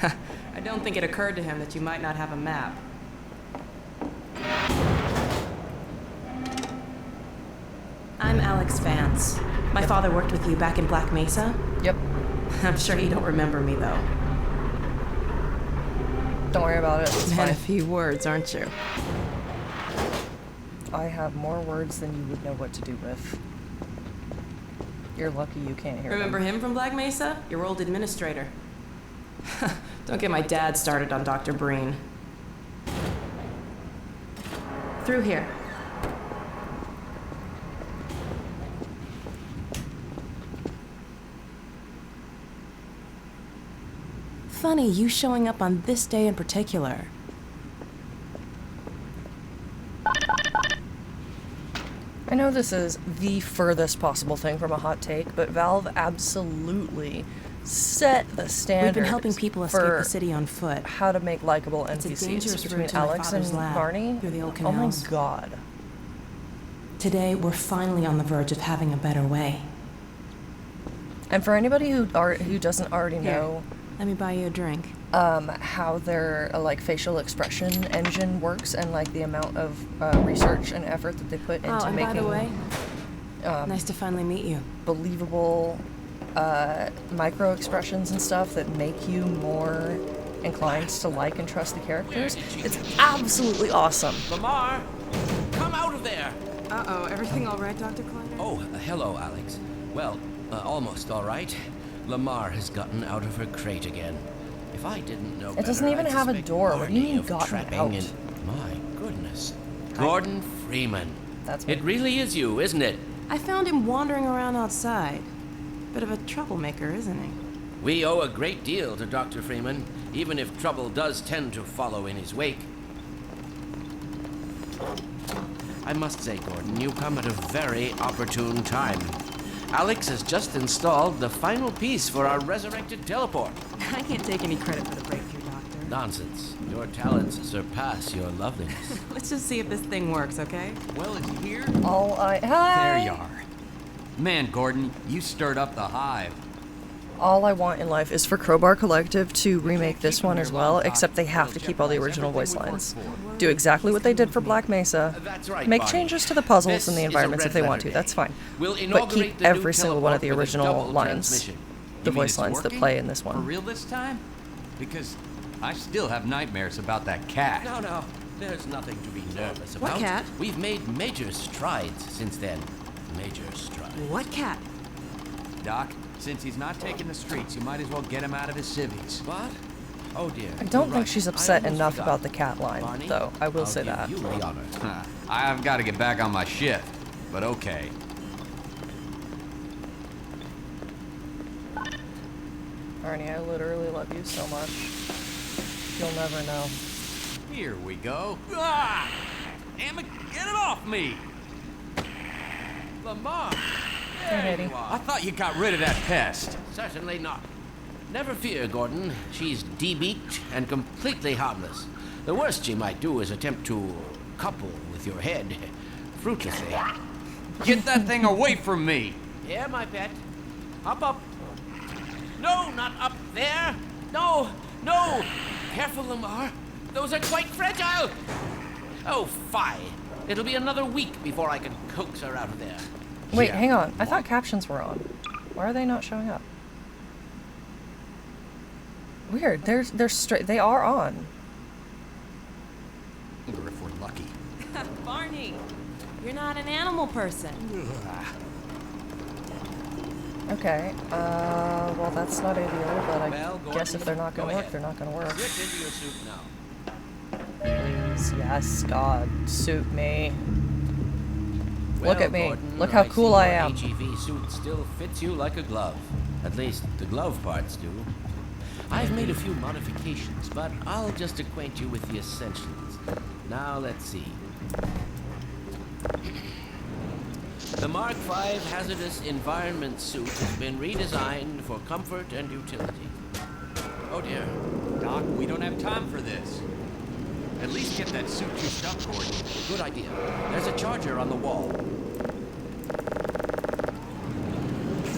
I don't think it occurred to him that you might not have a map. I'm Alex Vance. My father worked with you back in Black Mesa. Yep. I'm sure you don't remember me, though. Don't worry about it. It's Man, fine. a few words, aren't you? I have more words than you would know what to do with. You're lucky you can't hear Remember them. him from Black Mesa? Your old administrator. Don't get my dad started on Dr. Breen. Through here. Funny, you showing up on this day in particular. I know this is the furthest possible thing from a hot take, but Valve absolutely set the standard. We've been helping people escape the city on foot. How to make likable It's a NPCs dangerous between route to my Alex and father's lab, Barney. through the old Oh my canals. god. Today, we're finally on the verge of having a better way. And for anybody who doesn't already Here, know, let me buy you a drink. how their like facial expression engine works and like the amount of research and effort that they put into and making by the way, nice to finally meet you. Believable micro expressions and stuff that make you more inclined to like and trust the characters. It's absolutely awesome. Lamar, come out of there! Uh-oh, everything all right, Dr. Kleiner? Oh, hello, Alex. Well, almost all right. Lamar has gotten out of her crate again. If I didn't know It doesn't better, even I'd have a suspect door. What do you Barney mean of gotten trapping out? and- my goodness. Gordon Freeman. That's me. It really is you, isn't it? I found him wandering around outside. Bit of a troublemaker, isn't he? We owe a great deal to Dr. Freeman, even if trouble does tend to follow in his wake. I must say, Gordon, you come at a very opportune time. Alex has just installed the final piece for our resurrected teleport. I can't take any credit for the breakthrough, Doctor. Nonsense. Your talents surpass your loveliness. Let's just see if this thing works, okay? Well, it's here. Hi. There you are. Man, Gordon, you stirred up the hive. All I want in life is for Crowbar Collective to remake this one as well, except they have to keep all the original voice lines. Do exactly what they did for Black Mesa. Make changes to the puzzles and the environments if they want to, that's fine. But keep every single one of the original lines, the voice lines that play in this For one. real this time? Because I still have nightmares about that cat. No. There's nothing to be nervous about. What cat? We've made major strides since then. Major strides. What cat? Doc, since he's not taking the streets, you might as well get him out of his civvies. What? Oh dear. I don't think she's upset enough about the cat line, though. I will say that. You the honor. I've got to get back on my shift, but okay. Arnie, I literally love you so much. You'll never know. Here we go. Ah! Damn it, get it off me! Lamar! There you are. I thought you got rid of that pest. Certainly not. Never fear, Gordon. She's debeaked and completely harmless. The worst she might do is attempt to couple with your head. Fruitlessly. Get that thing away from me! Here, my pet. Hop up. No, not up there. No. Careful, Lamar. Those are quite fragile. Oh, fie. It'll be another week before I can coax her out of there. Wait, hang on. I thought captions were on. Why are they not showing up? Weird. They're straight. They are on. Or if we're lucky. Barney, you're not an animal person. Okay. Well, that's not ideal, but I Well, guess if they're not Gordon, gonna go work, they're not gonna work. Slip into your suit now. Please, yes, God, suit me. Look Well, at me. Gordon, Look how see cool I your am. HEV suit still fits you like a glove. At least the glove parts do. I've made a few modifications, but I'll just acquaint you with the essentials. Now let's see. The Mark V hazardous environment suit has been redesigned for comfort and utility. Oh dear. Doc, we don't have time for this. At least get that suit juiced up, Gordon. Good idea. There's a charger on the wall.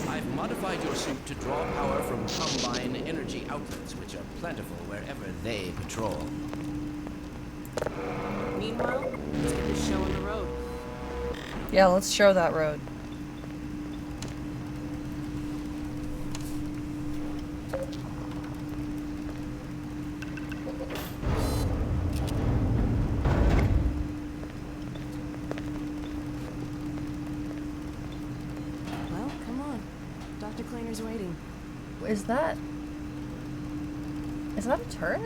I've modified your suit to draw power from Combine energy outlets, which are plentiful wherever they patrol. Meanwhile, let's get this show on the road. Yeah, let's show that road. Well, come on. Dr. Kleiner's waiting. Is that a turret?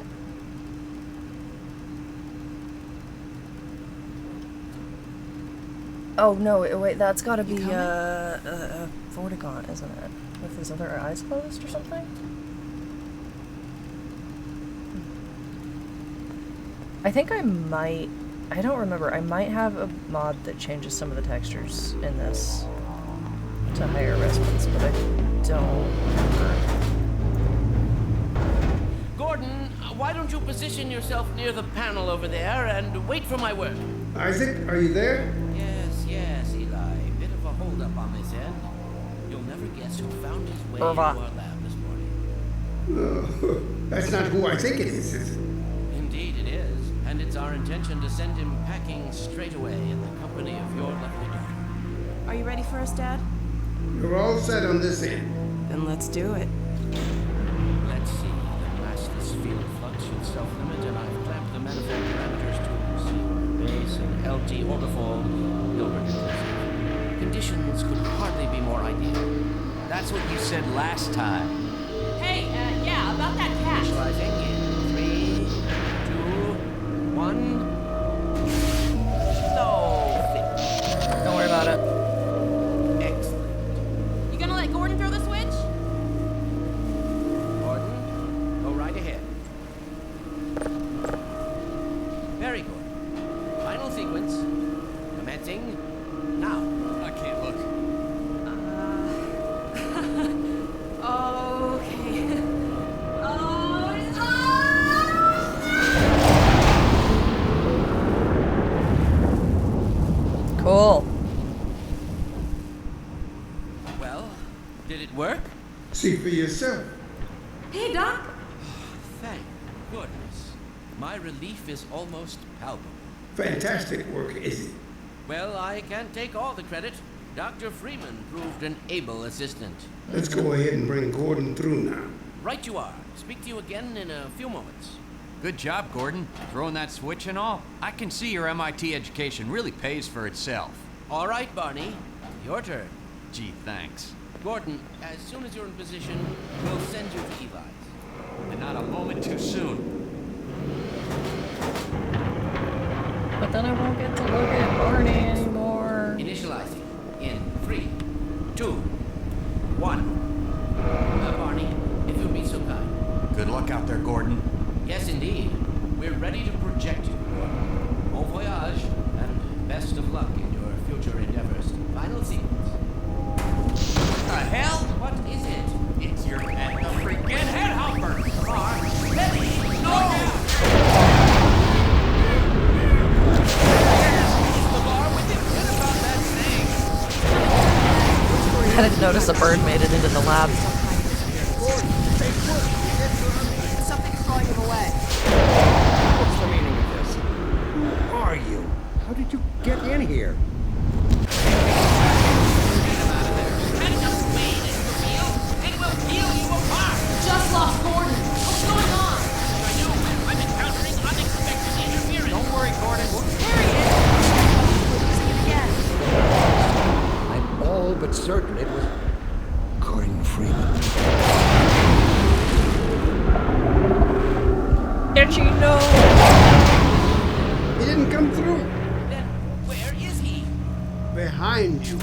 Oh no! Wait, that's got to be a Vortigaunt, isn't it? With his other eyes closed or something. I think I might. I don't remember. I might have a mod that changes some of the textures in this to higher resolutions, but I don't remember. Gordon, why don't you position yourself near the panel over there and wait for my word? Isaac, are you there? Yes, Eli. Bit of a holdup on this end. You'll never guess who found his way into Irva. our lab this morning. That's not who I think it is it? Indeed it is. And it's our intention to send him packing straight away in the company of your lovely daughter. Are you ready for us, Dad? You're all set on this end. Then let's do it. Let's see. The massless field flux should self-limit, and I've clamped the manifold parameters to C1 base and LT orbifold. Hilbert inclusive. Conditions could hardly be more ideal. That's what you said last time. Hey, yeah, about that cat. Initializing in 3, 2, 1. No fit. Don't worry about it. Excellent. You gonna let Gordon throw the switch? Gordon, go right ahead. Very good. Final sequence. anything. Now. I can't look. Okay. Cool. Well, did it work? See for yourself. Hey, Doc. Thank goodness. My relief is almost palpable. Fantastic work, is it? Well, I can't take all the credit. Dr. Freeman proved an able assistant. Let's go ahead and bring Gordon through now. Right you are. Speak to you again in a few moments. Good job, Gordon. Throwing that switch and all. I can see your MIT education really pays for itself. All right, Barney. Your turn. Gee, thanks. Gordon, as soon as you're in position, we'll send you to Eli's. And not a moment too soon. But then I won't get to look at Barney anymore. Initializing. In 3, 2, 1. Barney, if you'd be so kind. Good luck out there, Gordon. Yes, indeed. We're ready to project you, Gordon. Bon voyage, and best of luck in your future endeavors. Final sequence. The hell? What is it? It's your head, the freaking headhopper! Car, ready, go! The bar with it. What about that thing? I didn't notice a bird made it into the lab. Something's drawing him away. What's the meaning of this? Who are you? How did you get in here? Just lost Gordon. What's going on? I know. I'm encountering unexpected interference. Don't worry, Gordon. There he is. See it again. I'm all but certain it was Gordon Freeman. Itchy nose. He didn't come through. Then where is he? Behind you.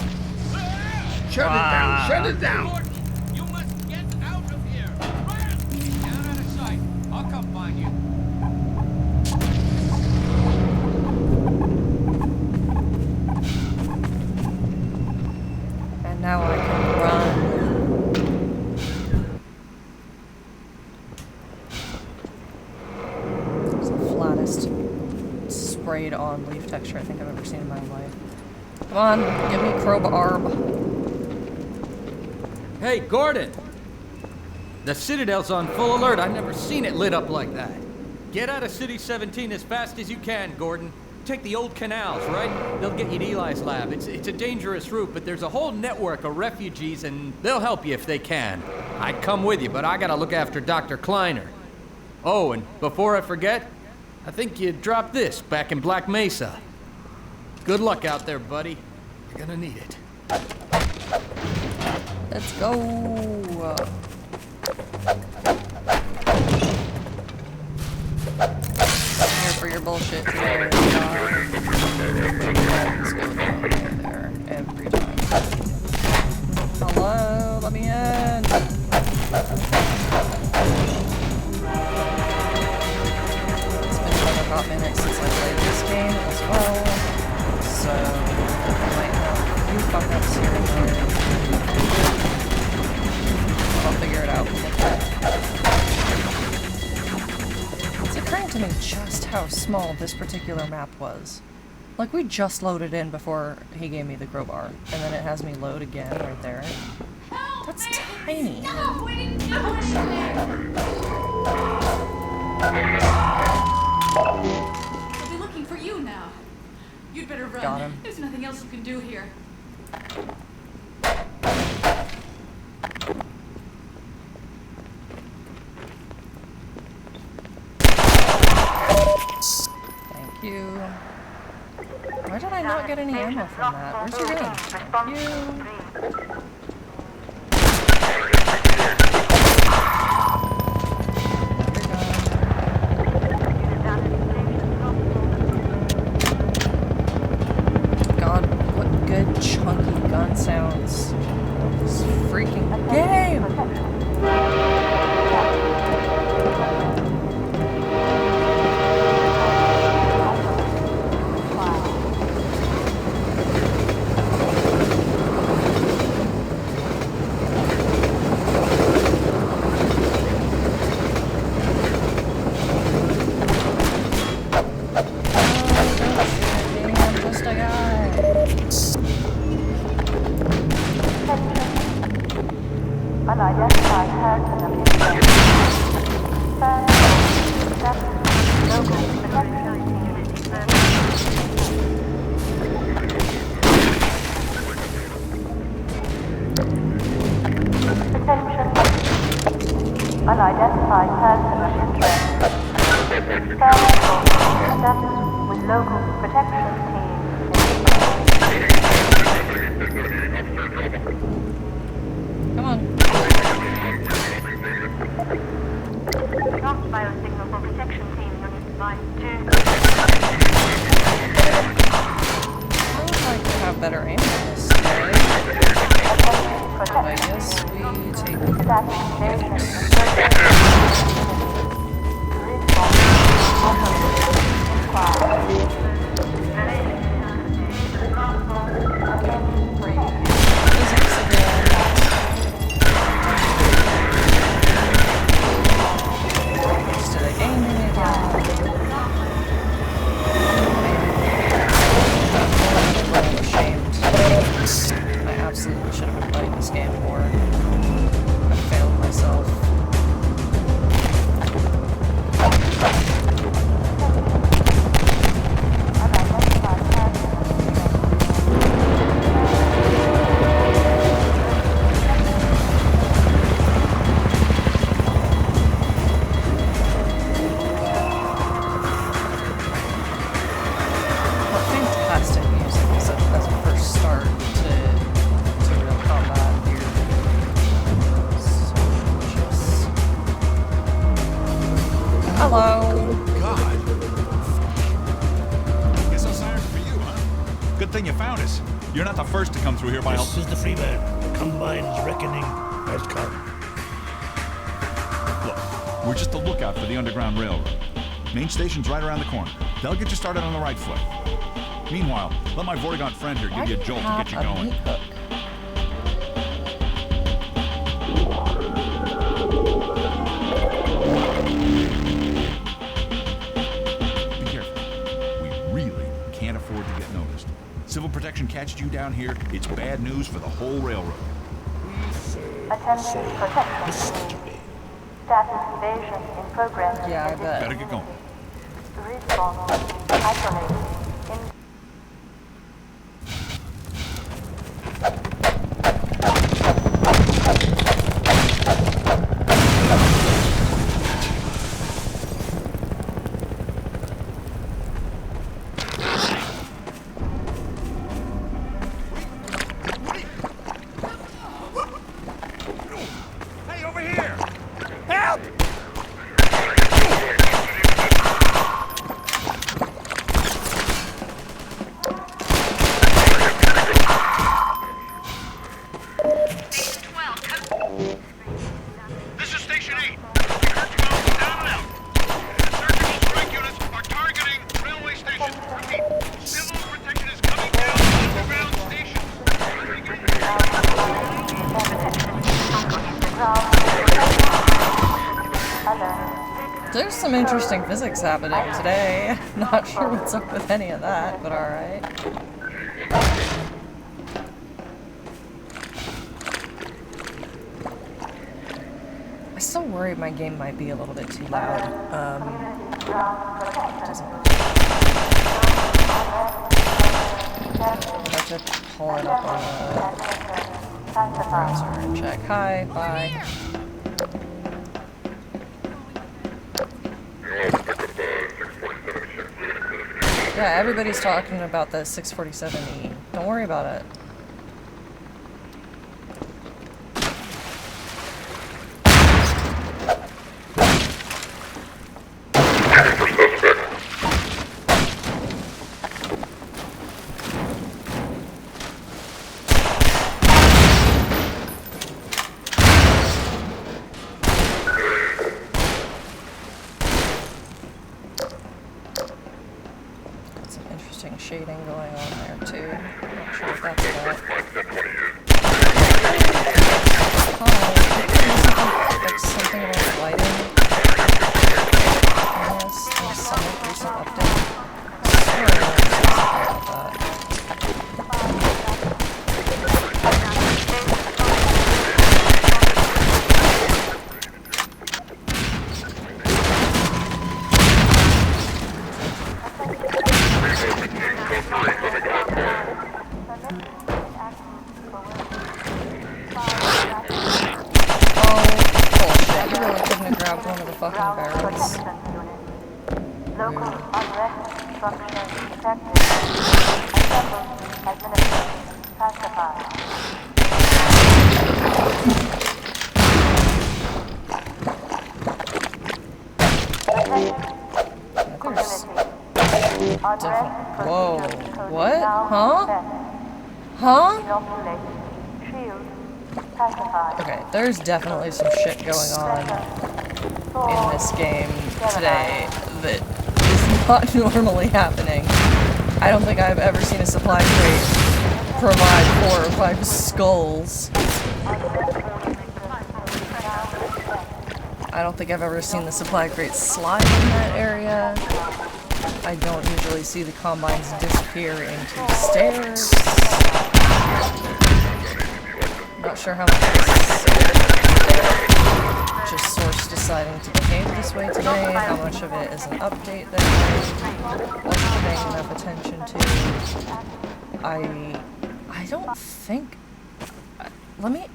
Shut it down. Shut it down. Gordon, you must get out of here. Run! Get out of sight. I'll come find you. And now I can run. It's the flattest sprayed on leaf texture I think I've ever seen in my life. Come on, give me crowbar. Hey, Gordon! The Citadel's on full alert. I've never seen it lit up like that. Get out of City 17 as fast as you can, Gordon. Take the old canals, right? They'll get you to Eli's lab. It's a dangerous route, but there's a whole network of refugees, and they'll help you if they can. I'd come with you, but I gotta look after Dr. Kleiner. Oh, and before I forget, I think you dropped this back in Black Mesa. Good luck out there, buddy. You're gonna need it. Let's go. Here for your bullshit today. Let's go down there every time. Hello, let me in. It's been another hot minute since I played this game as well, so I might have a few fuck-ups here and there. I'll figure it out. It's occurring to me just how small this particular map was. Like, we just loaded in before he gave me the crowbar, and then it has me load again right there. That's tiny. No, we didn't do anything! They'll be looking for you now. You'd better run. Got him. There's nothing else you can do here. Thank you. Why did I not get any ammo from that? Where's your gun? Thank you. God, what good chunky gun sounds. This freaking game! Just a guy. Unidentified person of interest. Local protection Attention. Unidentified person of interest. Status with local protection team. Come on. Not biosignal for protection team unit line 2. I would like to have better aim on this today. But I guess we take it. I absolutely should have been playing this game more. I failed myself. What fantastic music as a first start to real combat here. So delicious. Hello. God. Guess I'm sorry for you, huh? Good thing you found us. You're not the first to come through here by This is the Freeman. The Combine's reckoning has come. Look, we're just a lookout for the Underground Railroad. Main station's right around the corner. They'll get you started on the right foot. Meanwhile, let my Vortigaunt friend here give you a jolt to get you going. Be careful. We really can't afford to get noticed. Civil protection catches you down here, it's bad news for the whole railroad. Attention protection. Status evasion in progress. Yeah, I bet. Better get going. Response isolated. Hey, over here! Help! This is Station 8. Down and out. Surgical strike units are targeting railway station. Repeat. Civil protection is coming down to underground station. There's some interesting physics happening today. Not sure what's up with any of that, but alright. I still worry my game might be a little bit too loud. Doesn't I have to pull it up on the browser and check. Hi, bye. Yeah, everybody's talking about the 647E. Don't worry about it. Some interesting shading going on there too. Not sure if that's about. Fix something about lighting. Yes, in some recent update. I swear I said something about that. Bullshit. You really couldn't have grabbed one of the fucking barrels. Local unrest structure detected. Assembled administration pacified. Whoa. What? Huh? Huh? Okay, there's definitely some shit going on in this game today that is not normally happening. I don't think I've ever seen a supply crate provide 4 or 5 skulls. I don't think I've ever seen the supply crate slide in that area. I don't usually see the combines disappear into stairs. Not sure how much this is just Source deciding to behave this way today, how much of it is an update that I wasn't paying enough attention to. I don't think...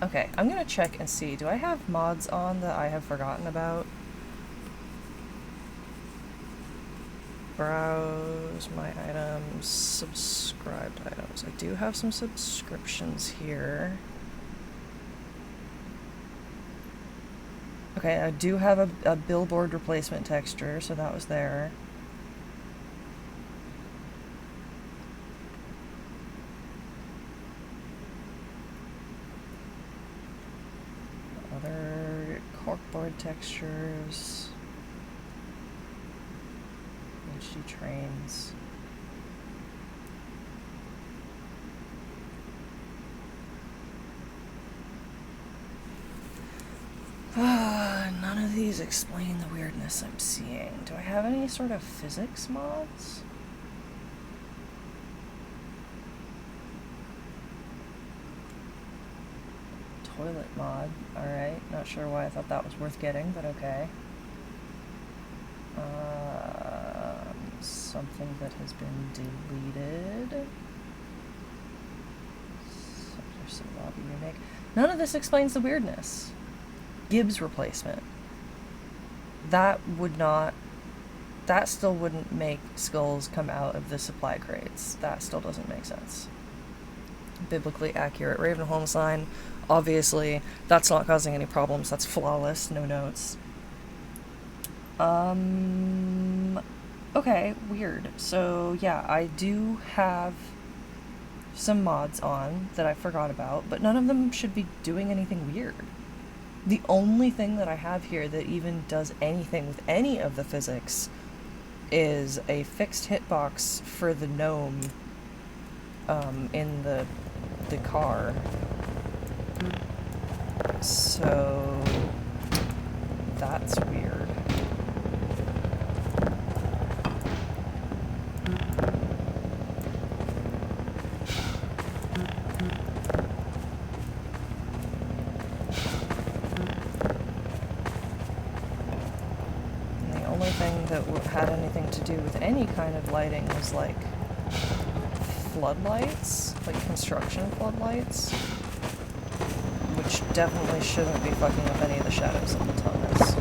Okay, I'm gonna check and see. Do I have mods on that I have forgotten about? Browse my items, subscribed items. I do have some subscriptions here. Okay, I do have a billboard replacement texture, so that was there. Other corkboard textures. HD trains. None of these explain the weirdness I'm seeing. Do I have any sort of physics mods? Toilet mod. Alright, not sure why I thought that was worth getting, but okay. Something that has been deleted. Subversive lobby remake. None of this explains the weirdness. Gibbs replacement. That still wouldn't make skulls come out of the supply crates. That still doesn't make sense. Biblically accurate Ravenholm sign. Obviously, that's not causing any problems. That's flawless. No notes. Okay, weird. So, yeah, I do have some mods on that I forgot about, but none of them should be doing anything weird. The only thing that I have here that even does anything with any of the physics is a fixed hitbox for the gnome in the car. So that's weird. That had anything to do with any kind of lighting was like floodlights, like construction floodlights, which definitely shouldn't be fucking with any of the shadows in the tunnels.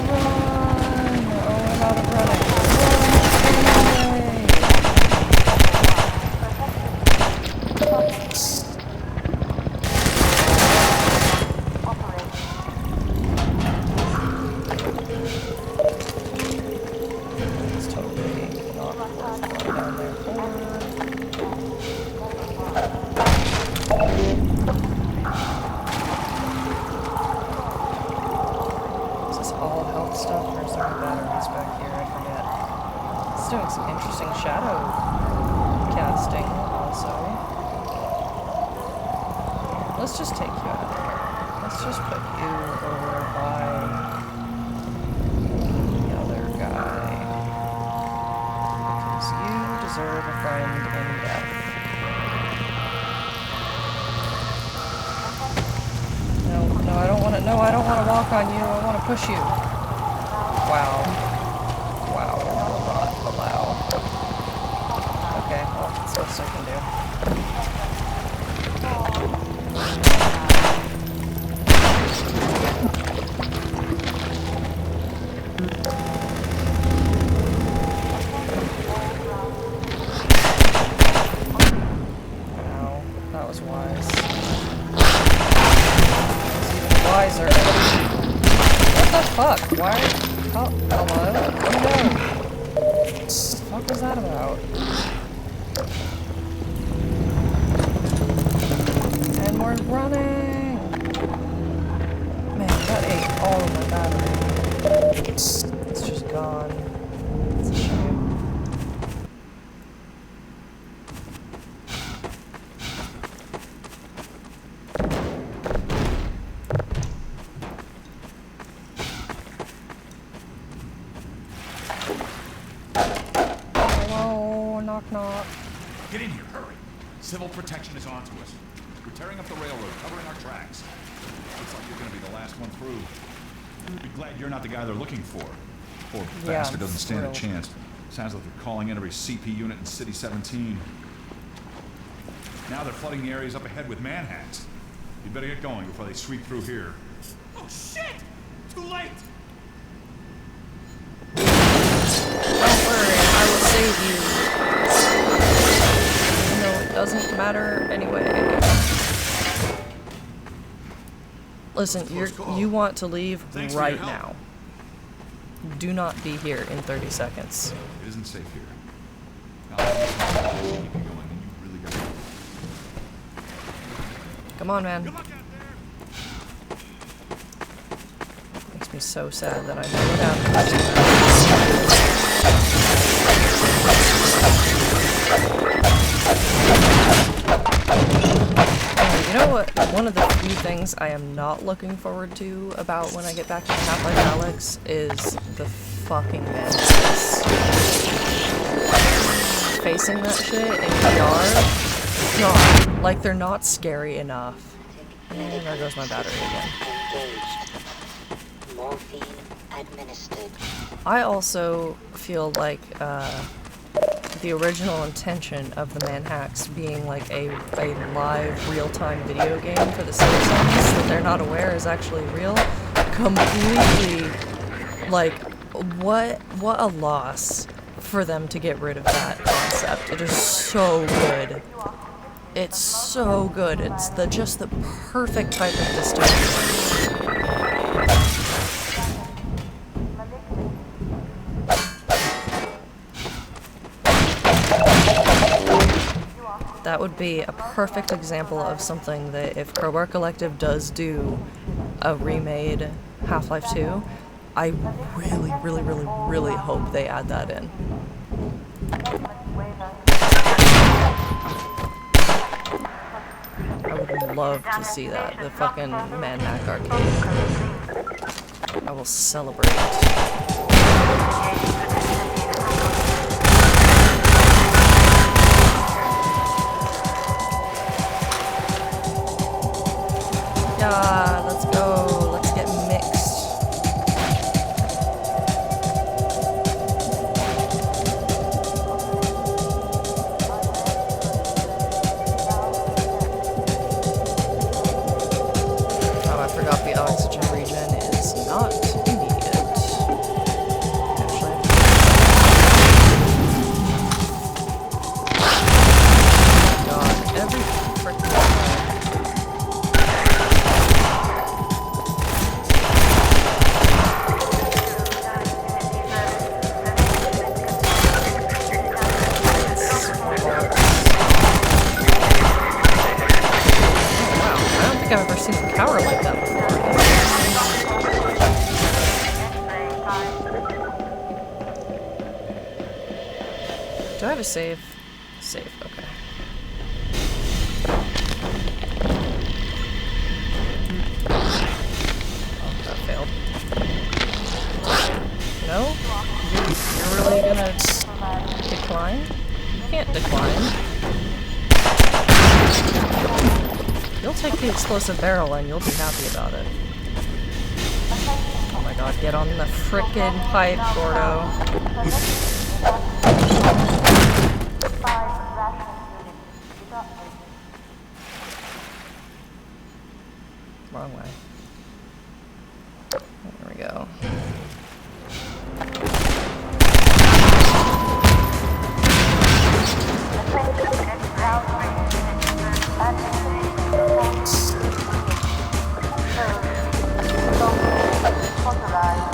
Run! Oh, I'm out of running. Let's just take you out of here. Let's just put you over by the other guy. Because you deserve a friend in death. No, I don't want to. No, I don't want to walk on you. I want to push you. Wow. Wow. fuck? Why? Oh, hello? Oh no! What the fuck was that about? And we're running! Man, that ate all of my battery. It's just gone. It's a shame. Hello, knock knock. Get in here, hurry. Civil protection is onto us. We're tearing up the railroad, covering our tracks. Looks like you're gonna be the last one through. Be glad you're not the guy they're looking for. Poor bastard doesn't stand a chance. Sounds like they're calling in every CP unit in City 17. Now they're flooding the areas up ahead with manhacks. You better get going before they sweep through here. Oh shit! Too late! Don't worry, I will save you. No, it doesn't matter anyway. Listen, you want to leave right now. Do not be here in 30 seconds. It isn't safe here. Keep going, and you really gotta go. Come on, man. Makes me so sad that I know what happened. You know what? One of the few things I am not looking forward to about when I get back to Half-Life Alyx is the fucking madness. Facing that shit in VR? God, like they're not scary enough. And there goes my battery again. Morphine administered. I also feel like the original intention of the manhacks being like a live real-time video game for the citizens that they're not aware is actually real, completely, like, what a loss for them to get rid of that concept. It is so good. It's so good. It's just the perfect type of dystopian. That would be a perfect example of something that if Crowbar Collective does do a remade Half-Life 2, I really, really, really, really hope they add that in. I would love to see that, the fucking Manhack arcade. I will celebrate. Yeah, let's go. Let's get mixed. Oh, I forgot the oxygen regen is not immediate. Actually. God, every freaking time. I've ever seen a power like that before. Do I have a save? Save, okay. Oh, that failed. No? You're really gonna decline? You can't decline. You'll take the explosive barrel and you'll be happy about it. Oh my god, get on the frickin' pipe, Gordo. Wrong way. There we go. Authorized.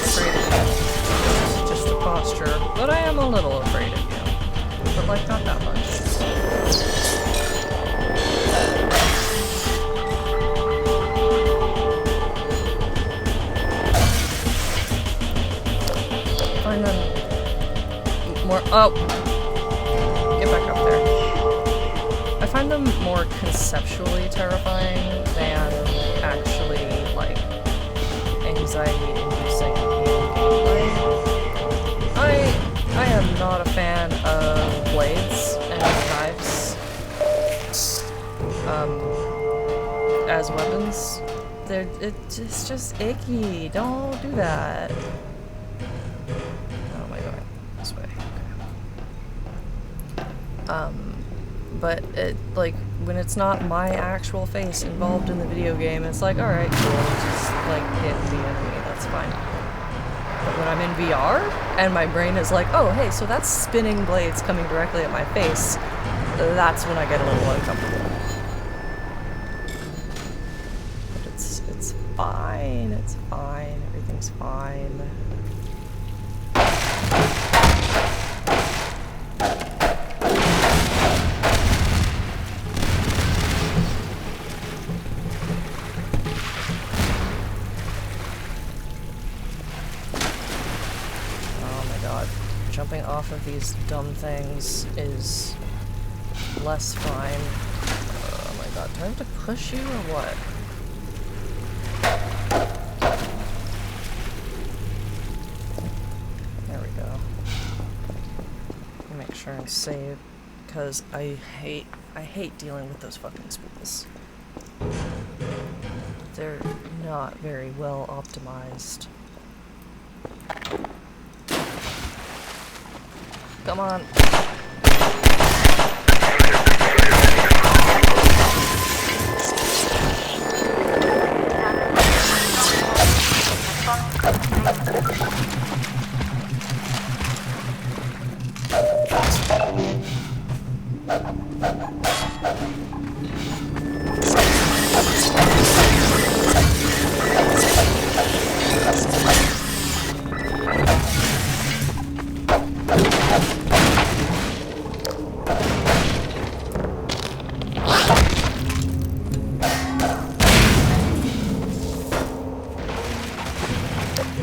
afraid of you. It's just a posture, but I am a little afraid of you. But like, not that much. Find them more. Oh! Get back up there. I find them more conceptually terrifying than actually, like, anxiety-inducing gameplay. I am not a fan of blades and knives as weapons. It's just icky. Don't do that. Oh my god. This way. Okay. But it, like, when it's not my actual face involved in the video game, it's like, alright, cool, just, like, hit the enemy, that's fine. But when I'm in VR, and my brain is like, oh, hey, so that's spinning blades coming directly at my face, that's when I get a little uncomfortable. But it's fine, everything's fine. Jumping off of these dumb things is less fine. Oh my god, do I have to push you or what? There we go. Make sure and save, because I hate dealing with those fucking spools. They're not very well optimized. Come on.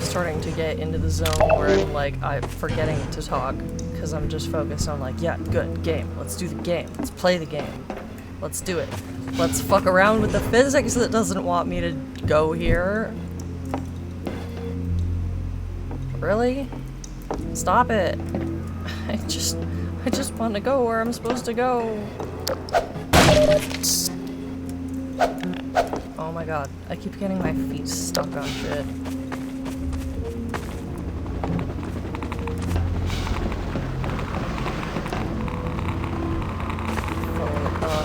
Starting to get into the zone where I'm like, I'm forgetting to talk because I'm just focused on like, yeah, good, game. Let's do the game. Let's play the game. Let's do it. Let's fuck around with the physics that doesn't want me to go here. Really? Stop it. I just want to go where I'm supposed to go. Oh my god. I keep getting my feet stuck on shit.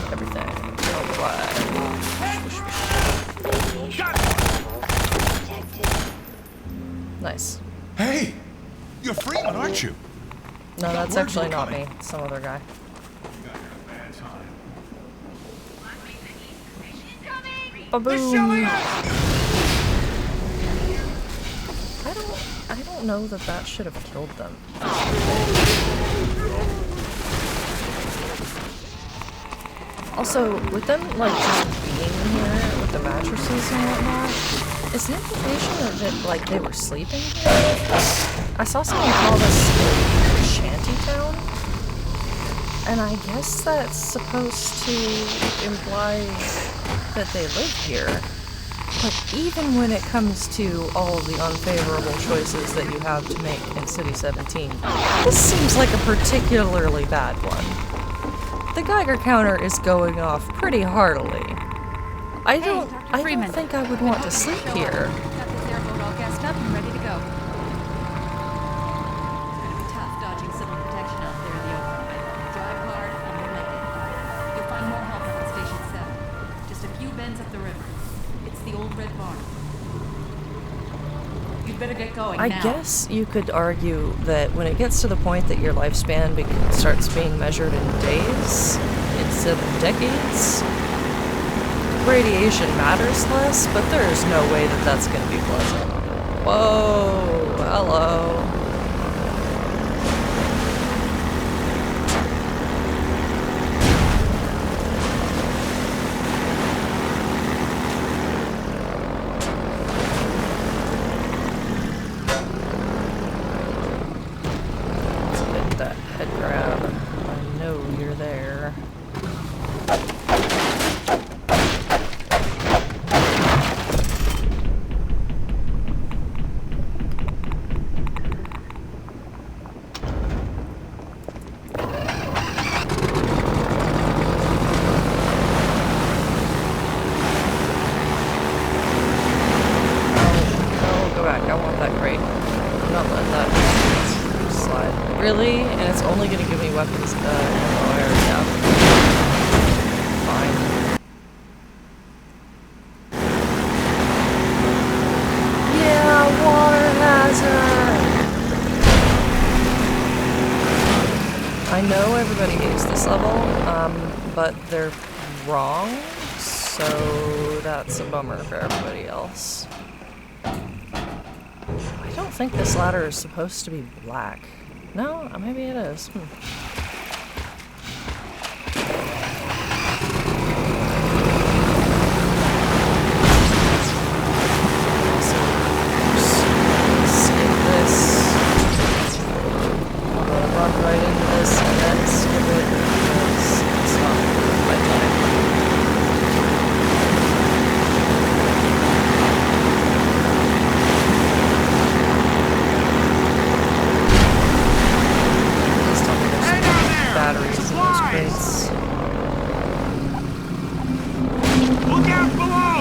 Everything. Alright. Nice. Hey! You're Freeman, aren't you? No, that's actually not me. It's some other guy. Ba-boom! I don't know that should have killed them. Also, with them, like, just being here with the mattresses and whatnot, is the implication that, like, they were sleeping here? I saw someone call this a shanty town, and I guess that's supposed to imply that they live here. But even when it comes to all the unfavorable choices that you have to make in City 17, this seems like a particularly bad one. The Geiger counter is going off pretty heartily. I don't think I would want to sleep here. Got this airboat all gassed up and ready to go. It's gonna be tough dodging civil protection out there in the open. Drive hard and you'll make it. You'll find more help up at Station 7. Just a few bends up the river. It's the old red barn. You'd better get going I now. guess you could argue that when it gets to the point that your lifespan starts being measured in days instead of decades, radiation matters less, but there's no way that that's going to be pleasant. Whoa! right. I'm not letting that slide. Really? And it's only gonna give me weapons, ammo I already have. Fine. Yeah, water hazard! I know everybody hates this level, but they're wrong, so that's a bummer for everybody else. I don't think this ladder is supposed to be black. No, maybe it is. Skip this. I'm gonna run right into this and then skip it because it's not my time. Batteries in those crates. Look out below!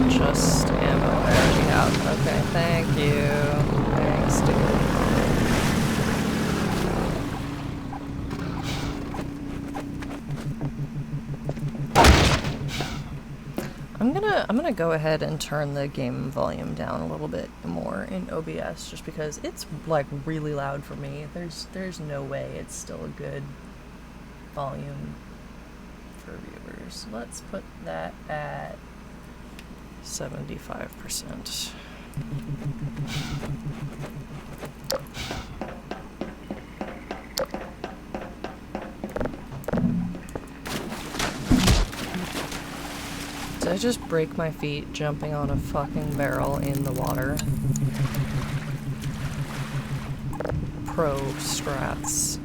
Just ammo I already have. Okay, thank you. Thanks, dude. I'm gonna go ahead and turn the game volume down a little bit more in OBS just because it's like really loud for me. There's no way it's still a good volume for viewers. Let's put that at 75%. Did I just break my feet jumping on a fucking barrel in the water? Pro strats.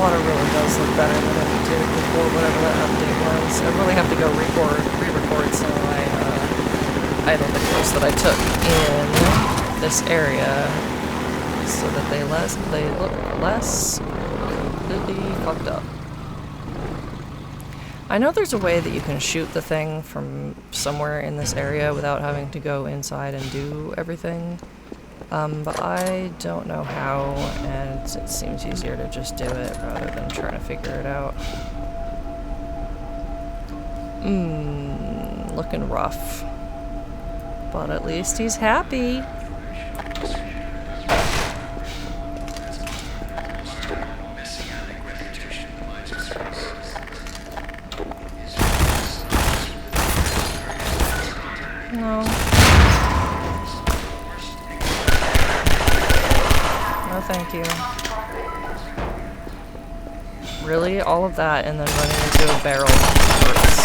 Water really does look better than it did before whatever that update was. I really have to go re-record some of my idle videos that I took in this area so that they look less completely fucked up. I know there's a way that you can shoot the thing from somewhere in this area without having to go inside and do everything. But I don't know how, and it seems easier to just do it rather than trying to figure it out. Looking rough. But at least he's happy. No. No, thank you. Really? All of that and then running into a barrel hurts.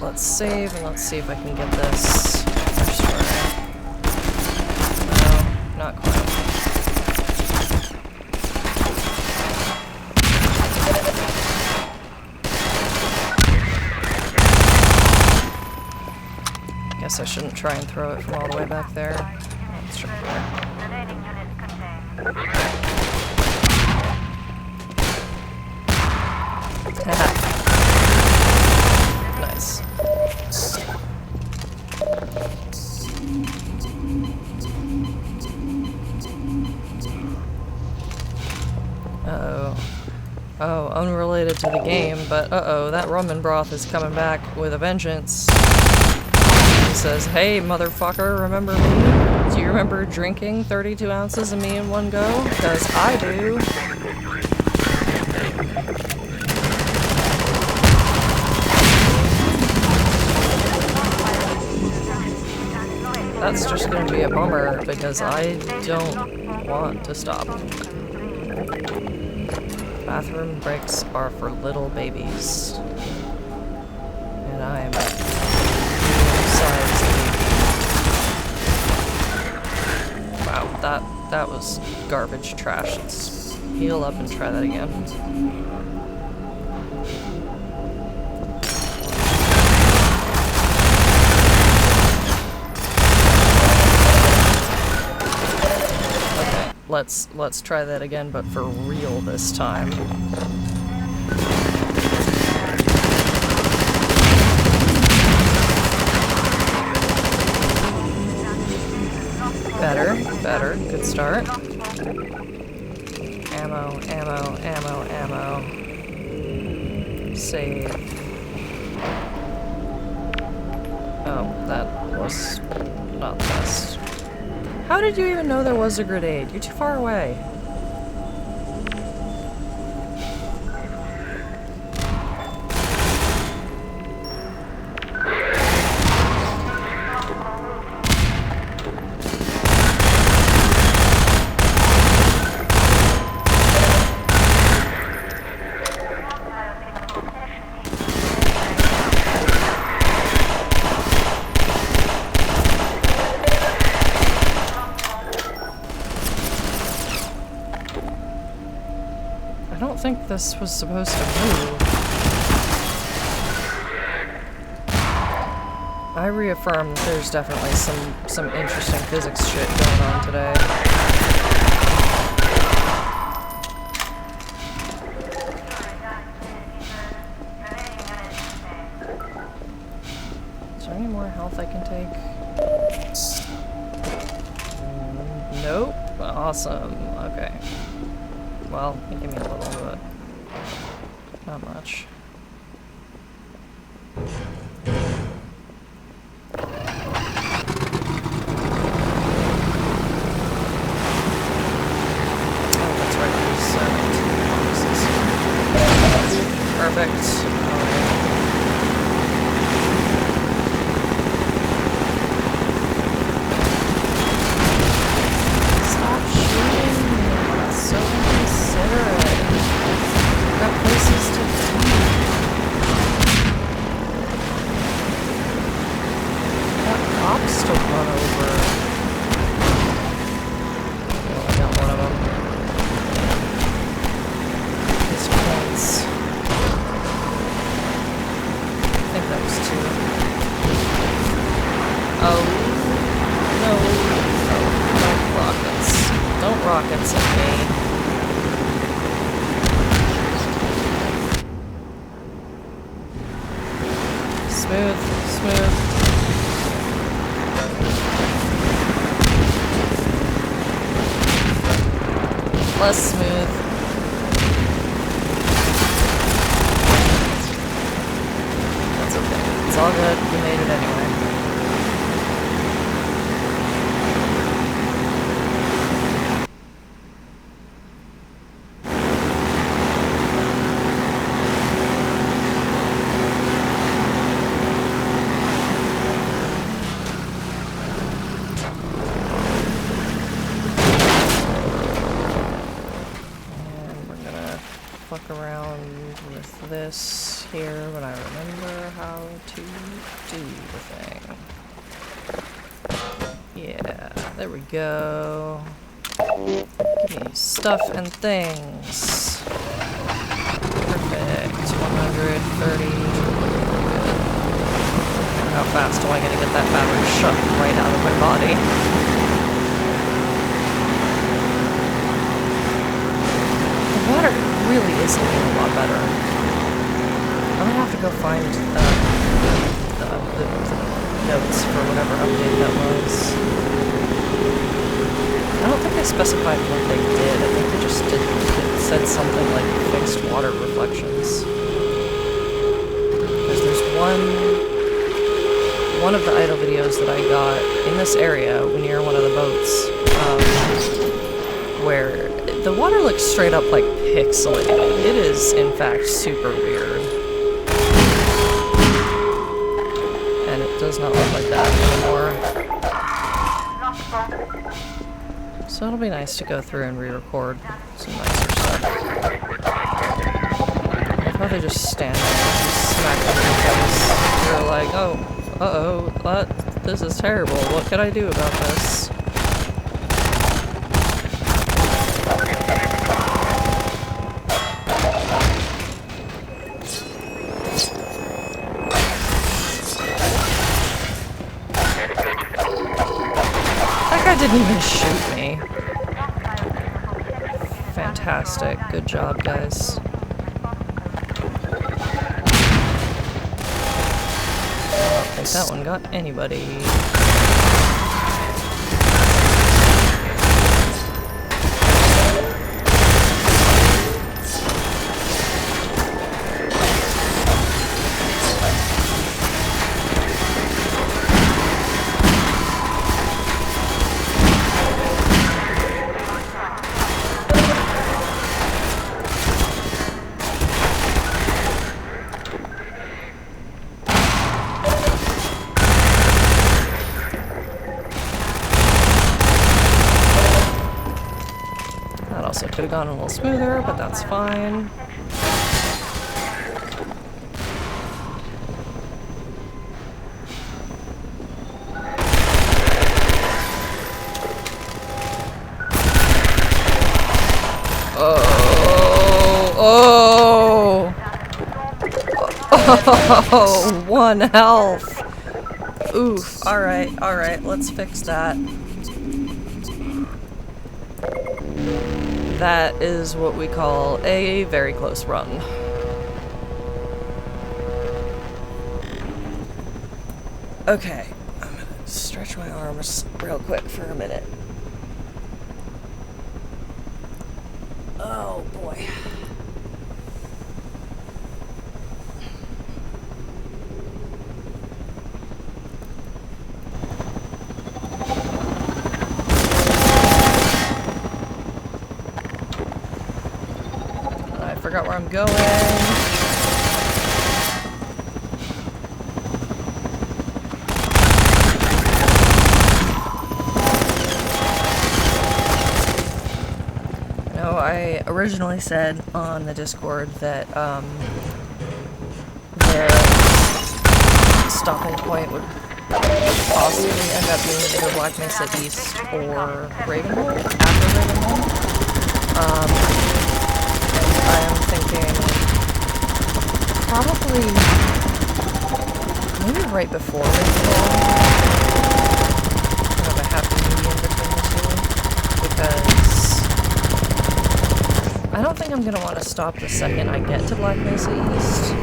let's save and let's see if I can get this. No, not quite. Guess I shouldn't try and throw it from all the way back there. Let's try there. Nice. Uh-oh. Oh, unrelated to the game, but uh-oh, that ramen broth is coming back with a vengeance. He says, hey, motherfucker, remember me? Do you remember drinking 32 ounces of me in one go? Because I do. That's just gonna be a bummer, because I don't want to stop. Bathroom breaks are for little babies. And I am medium-sized. Wow, that was garbage trash. Let's heal up and try that again. Let's try that again, but for real this time. Better, good start. Ammo, ammo, ammo, ammo. Save. Oh, that was not the best. How did you even know there was a grenade? You're too far away. I don't think this was supposed to move. I reaffirm that there's definitely some interesting physics shit going on today. Is there any more health I can take? Nope. Awesome. Okay. Well, he gave me a little, but not much. Oh, that's right, there's perfect. Stop shooting me. It's so inconsiderate. I've got places to be. I've got cops to run over. Oh, I got one of them. His points. I think that was two. Oh, no. Don't rockets. Don't rockets at me. Smooth, smooth. Less smooth. That's okay. It's all good. We made it anyway. Fuck around with this here when I remember how to. do the thing. Yeah, there we go. Give me stuff and things. Perfect. 130. How fast am I gonna get that battery shut right out of my body? The water really is looking a lot better. I'm gonna have to go find the notes for whatever update that was. I don't think they specified what they did. I think they just did. It said something like fixed water reflections. Because there's one of the idle videos that I got in this area near one of the boats, where the water looks straight up like pixelated. It is, in fact, super weird. And it does not look like that anymore. So it'll be nice to go through and re-record some nicer stuff. I'd rather just stand there and smack them in the face. You're like, oh, uh-oh, this is terrible. What can I do about this? That guy didn't even shoot me. Fantastic. Good job, guys. I don't think that one got anybody. Could have gone a little smoother, but that's fine. Oh, 1 health. Oof. Alright, let's fix that. That is what we call a very close run. Okay, I'm gonna stretch my arms real quick for a minute. Oh boy. I forgot where I'm going. I originally said on the Discord that their stopping point would possibly end up being either Black Mesa East or Ravenholm, after Ravenholm. And I am thinking probably maybe right before Ravenholm. Kind of a happy medium between the two, because I don't think I'm going to want to stop the second I get to Black Mesa East,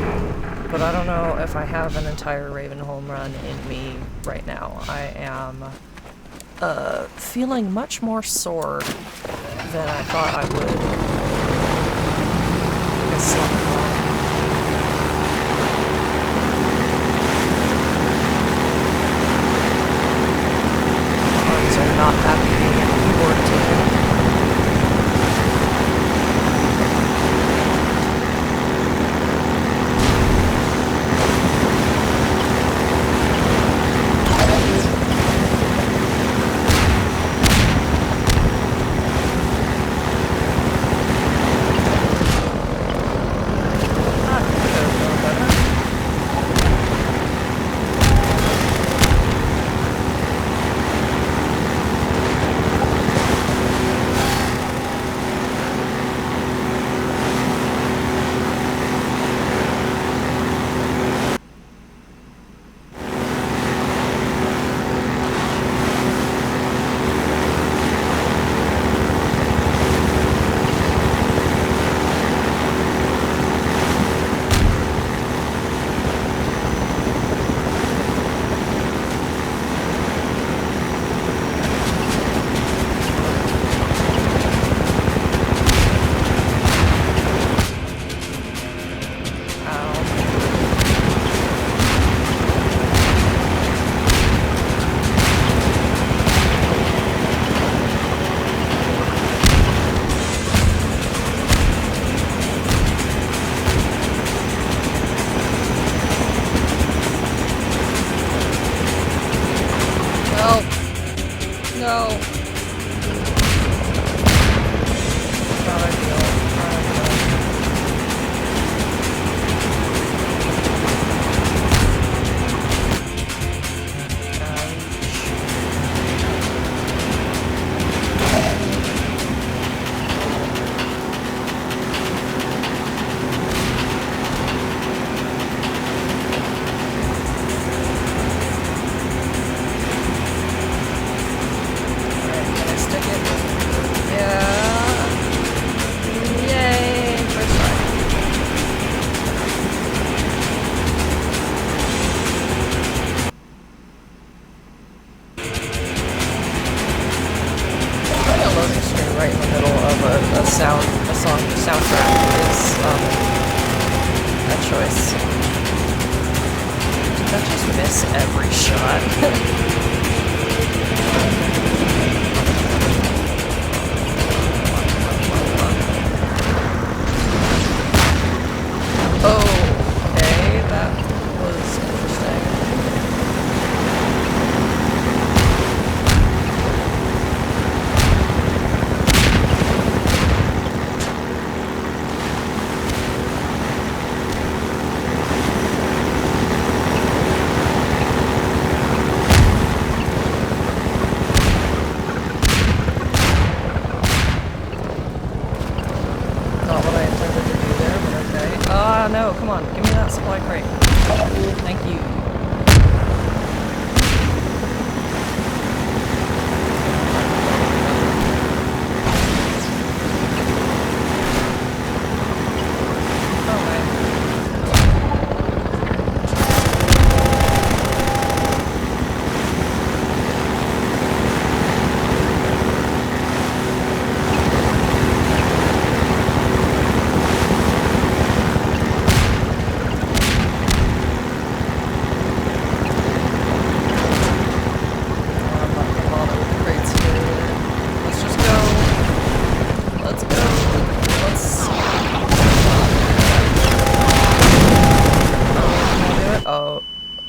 but I don't know if I have an entire Ravenholm run in me right now. I am feeling much more sore than I thought I would. Arms are not happy being at the keyboard table. miss every shot. Okay, that was interesting. Not what I intended to do there, but okay. Ah, no, come on, give me that supply crate. Thank you.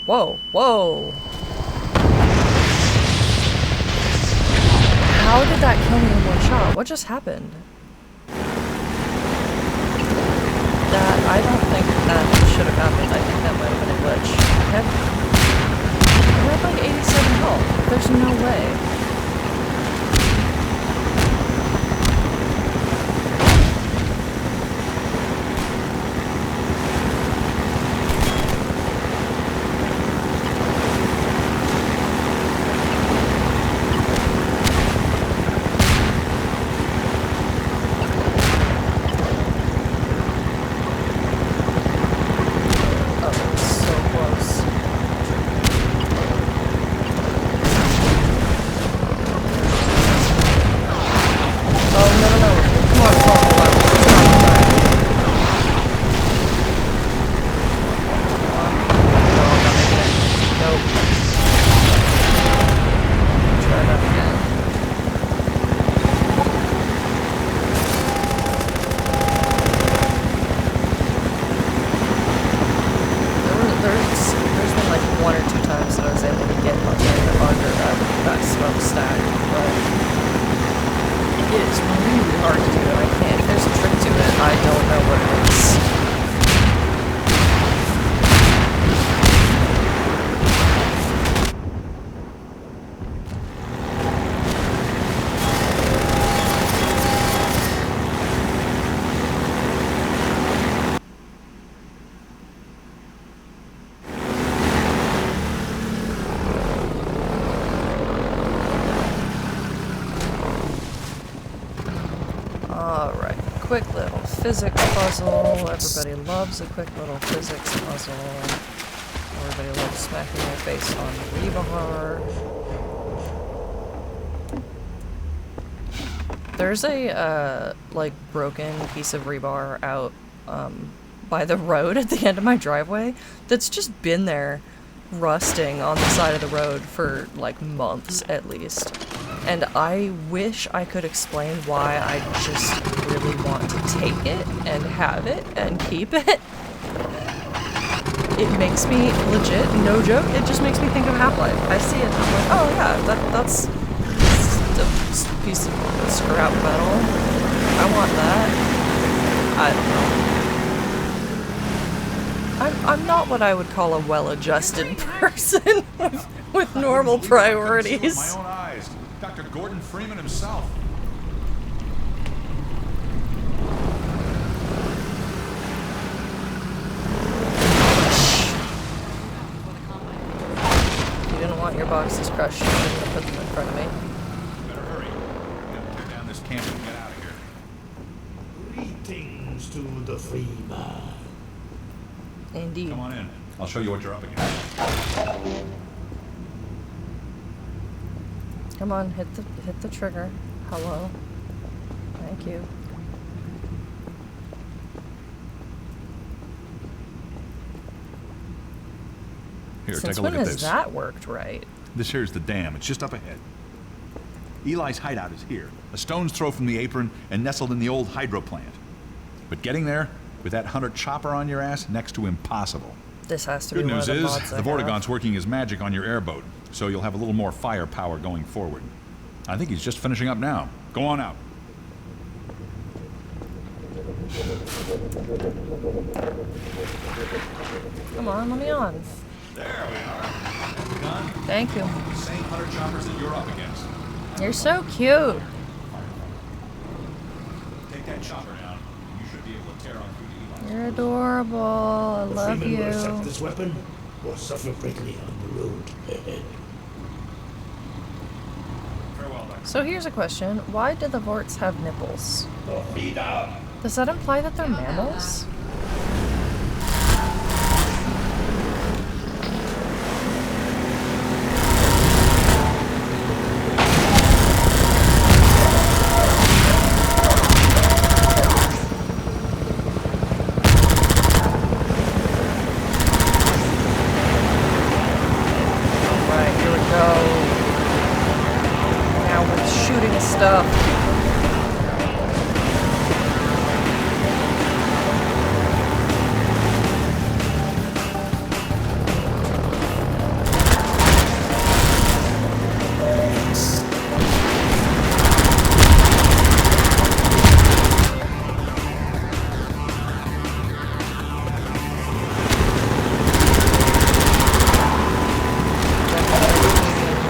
Whoa, whoa! How did that kill me in one shot? What just happened? That, I don't think that should have happened. I think that might have been a glitch. I had like 87 health. There's no way. Alright, quick little physics puzzle. Everybody loves a quick little physics puzzle. Everybody loves smacking their face on rebar. There's a, like, broken piece of rebar out, by the road at the end of my driveway that's just been there rusting on the side of the road for, like, months at least. And I wish I could explain why I just really want to take it and have it and keep it. It makes me legit, no joke, it just makes me think of Half-Life. I see it and I'm like, oh yeah, that's a piece of scrap metal. I want that. I don't know. I'm not what I would call a well-adjusted person with normal priorities. With my own eyes. Dr. Gordon Freeman himself. You didn't want your boxes crushed, you shouldn't have put them in front of me. Better hurry. We gotta tear down this camp and get out of here. Greetings to the Freeman. Indeed. Come on in. I'll show you what you're up against. Come on, hit the trigger. Hello. Thank you. Here, Since take a when look at has this. that worked right? This here's the dam. It's just up ahead. Eli's hideout is here, a stone's throw from the apron and nestled in the old hydro plant. But getting there, with that hunter chopper on your ass, next to impossible. This has to Good be one news of the is, mods the I Vortigaunt's working his magic on your airboat, so you'll have a little more firepower going forward. I think he's just finishing up now. Go on out. Come on, let me on. There we are. Done. Thank you. Same hunter choppers that you're up against. You're so cute. Take that chopper down, and you should be able to tear on through the Eli. You're adorable. I love Freeman will accept you. this weapon or suffer greatly on the road ahead. Farewell, Doctor. So here's a question. Why do the Vorts have nipples? Feet up! Does that imply that they're mammals? Alright, here we go. Now we're shooting stuff.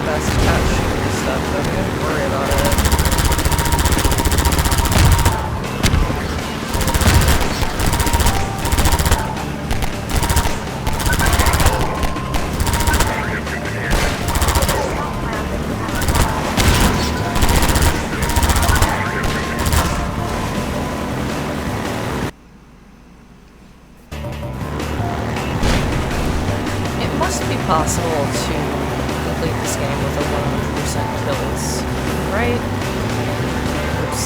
Best at shooting stuff, so we don't worry about it. It must be possible to complete this game with a 100% kills, right? Oops.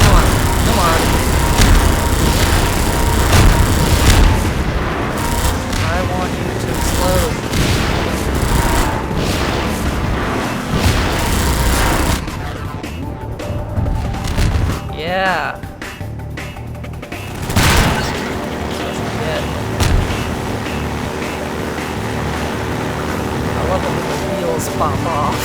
Come on, come on. I want you to explode. Yeah. Good. I love it when the wheels pop off.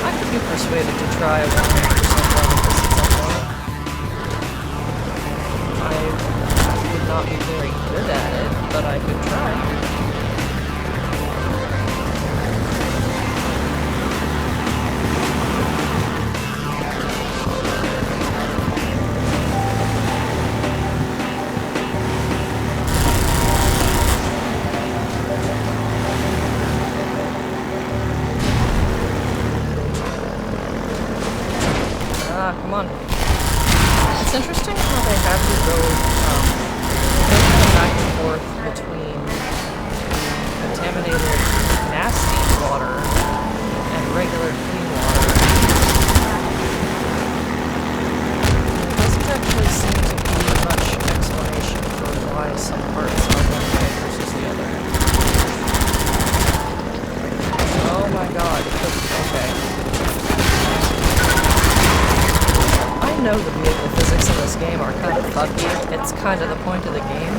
I could be persuaded to try 100% run this at some point. I would not be very good at it, but I could try. Ah, come on. It's interesting how they have you go back and forth between contaminated, nasty water and regular clean water. There doesn't actually seem to be much explanation for why some parts are one way versus the other. Oh my god. Okay. I know the vehicle physics in this game are kind of fucky. It's kind of the point of the game.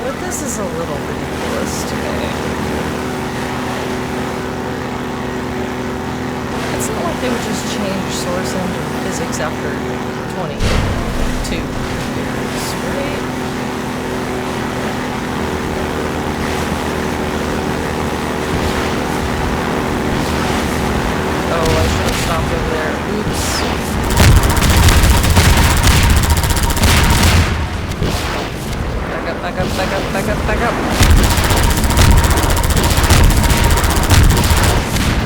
But this is a little ridiculous to me. It's not like they would just change source engine physics after 22 years, right? Oh, I should have stopped over there. Oops. Back up, back up, back up, back up.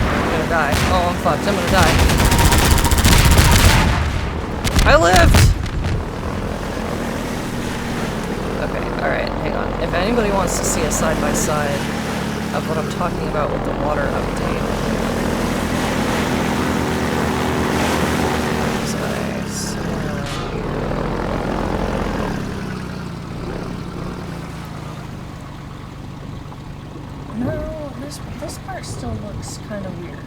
I'm gonna die. Oh, I'm fucked. I'm gonna die. I lived! Okay, alright, hang on. If anybody wants to see a side-by-side of what I'm talking about with the water update. No, this part still looks kind of weird.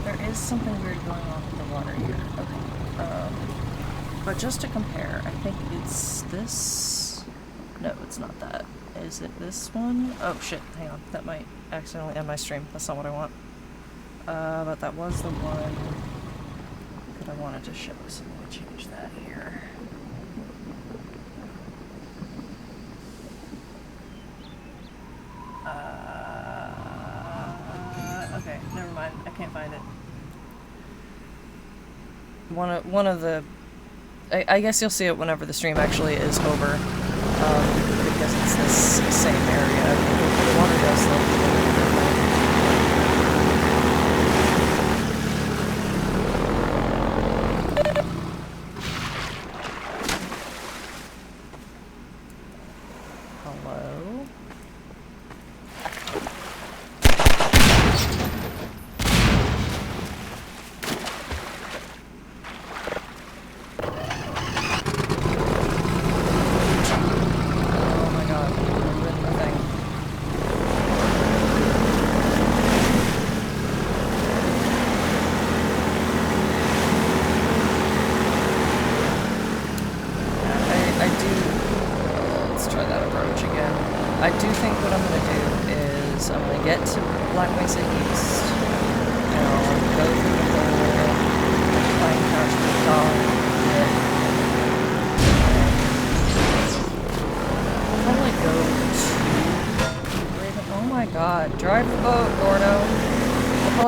There is something weird going on with the water here. Okay. But just to compare, I think it's this. No, it's not that. Is it this one? Oh shit, hang on. That might accidentally end my stream. That's not what I want. But that was the one that I wanted to show. So let me change that here. Okay, never mind. I can't find it. One of the... I guess you'll see it whenever the stream actually is over. Because it's this same area. The water does look Hello?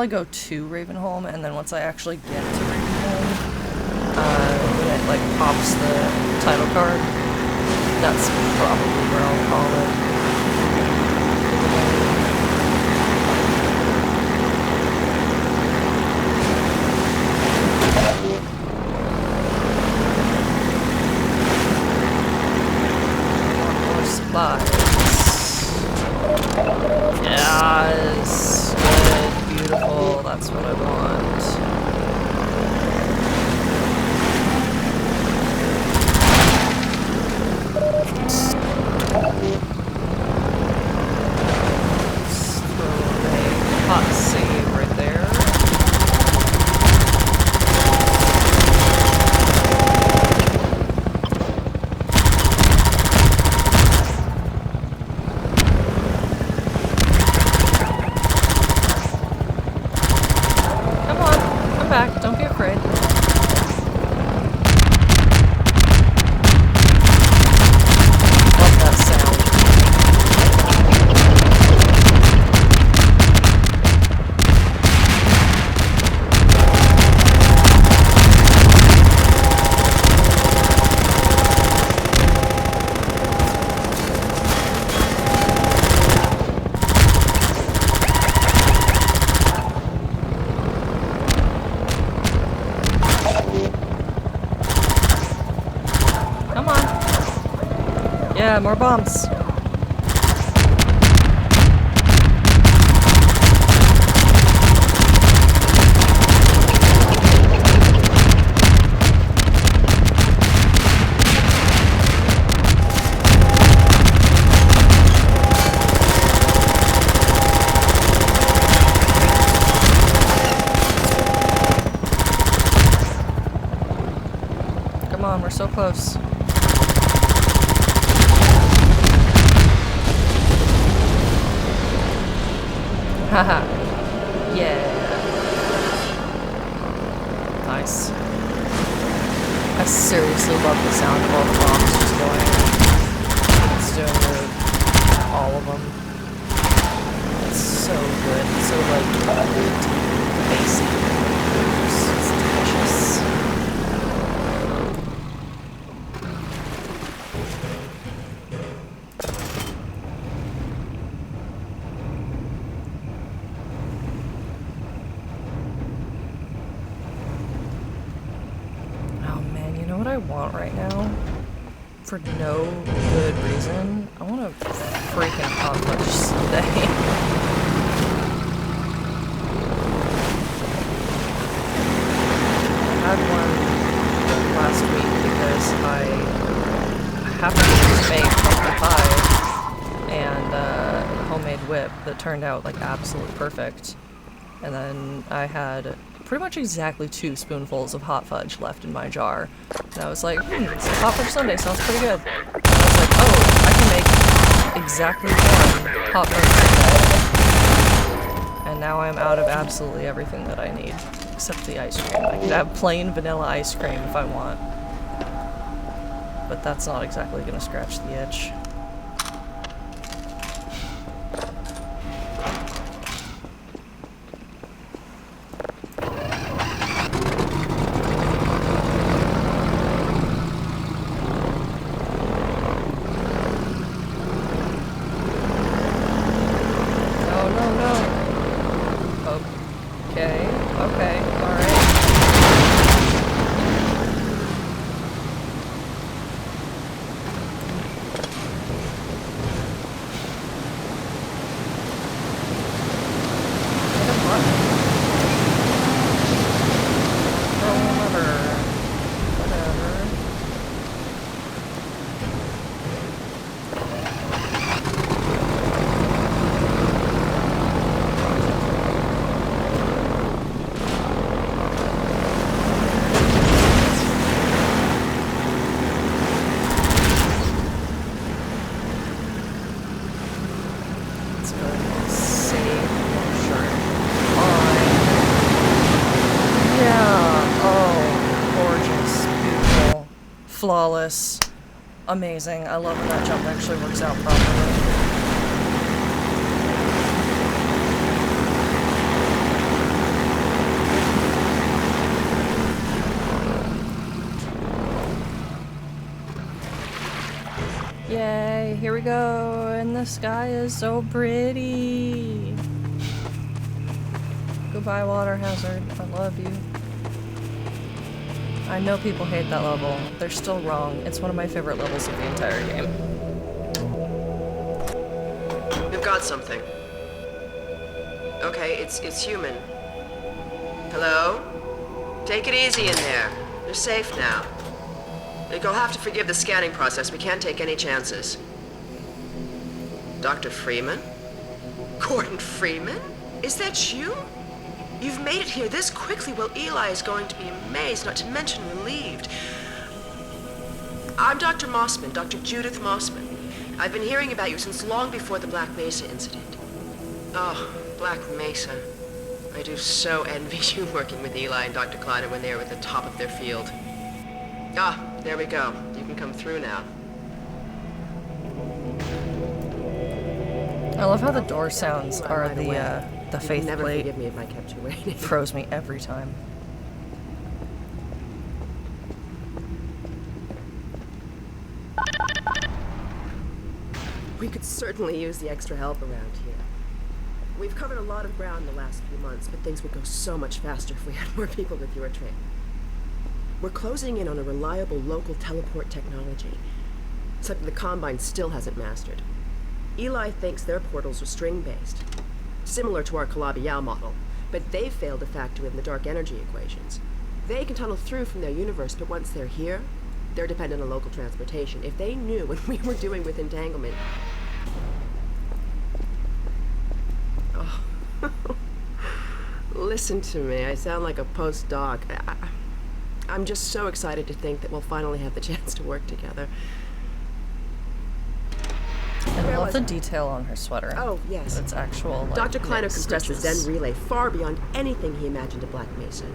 Go to Ravenholm, and then once I actually get to Ravenholm, when it like pops the title card, that's probably where I'll call it. More supplies. Yes. Beautiful, that's what I want. Let's throw a hot save right there. Don't be afraid. Love that sound. Yeah, more bombs. Come on, we're so close. Haha. Yeah. Nice. I seriously love the sound of all the bombs just going. It's doing with all of them. It's so good. It's so like deep, bassy. It's delicious. for no good reason. I want a freaking hot fudge sundae. I had one last week because I happened to make pumpkin pie and homemade whip that turned out like absolutely perfect. And then I had pretty much exactly 2 spoonfuls of hot fudge left in my jar. And I was like, hot fudge sundae sounds pretty good. And I was like, oh, I can make exactly 1 hot fudge sundae. And now I'm out of absolutely everything that I need, except the ice cream. I could have plain vanilla ice cream if I want. But that's not exactly gonna scratch the itch. Flawless. Amazing. I love when that jump actually works out properly. Yay, here we go, and the sky is so pretty. Goodbye, water hazard. I love you. I know people hate that level. They're still wrong. It's one of my favorite levels of the entire game. We've got something. Okay, it's human. Hello? Take it easy in there. You're safe now. You'll have to forgive the scanning process. We can't take any chances. Dr. Freeman? Gordon Freeman? Is that you? You've made it here this quickly. Well, Eli is going to be amazed, not to mention relieved. I'm Dr. Mossman, Dr. Judith Mossman. I've been hearing about you since long before the Black Mesa incident. Oh, Black Mesa. I do so envy you working with Eli and Dr. Kleiner when they were at the top of their field. Ah, there we go. You can come through now. I love how the door sounds are the faith never plate. Forgive me if I kept you waiting. Throws me every time. We could certainly use the extra help around here. We've covered a lot of ground in the last few months, but things would go so much faster if we had more people with your training. We're closing in on a reliable local teleport technology, something the Combine still hasn't mastered. Eli thinks their portals are string-based, similar to our Calabi-Yau model, but they've failed to factor in the dark energy equations. They can tunnel through from their universe, but once they're here, they're dependent on local transportation. If they knew what we were doing with entanglement... Oh. Listen to me, I sound like a postdoc. I'm just so excited to think that we'll finally have the chance to work together. I love the detail on her sweater. Oh, yes. It's actual, like, Dr. Kleiner compressed the stitches. Zen relay far beyond anything he imagined at Black Mesa.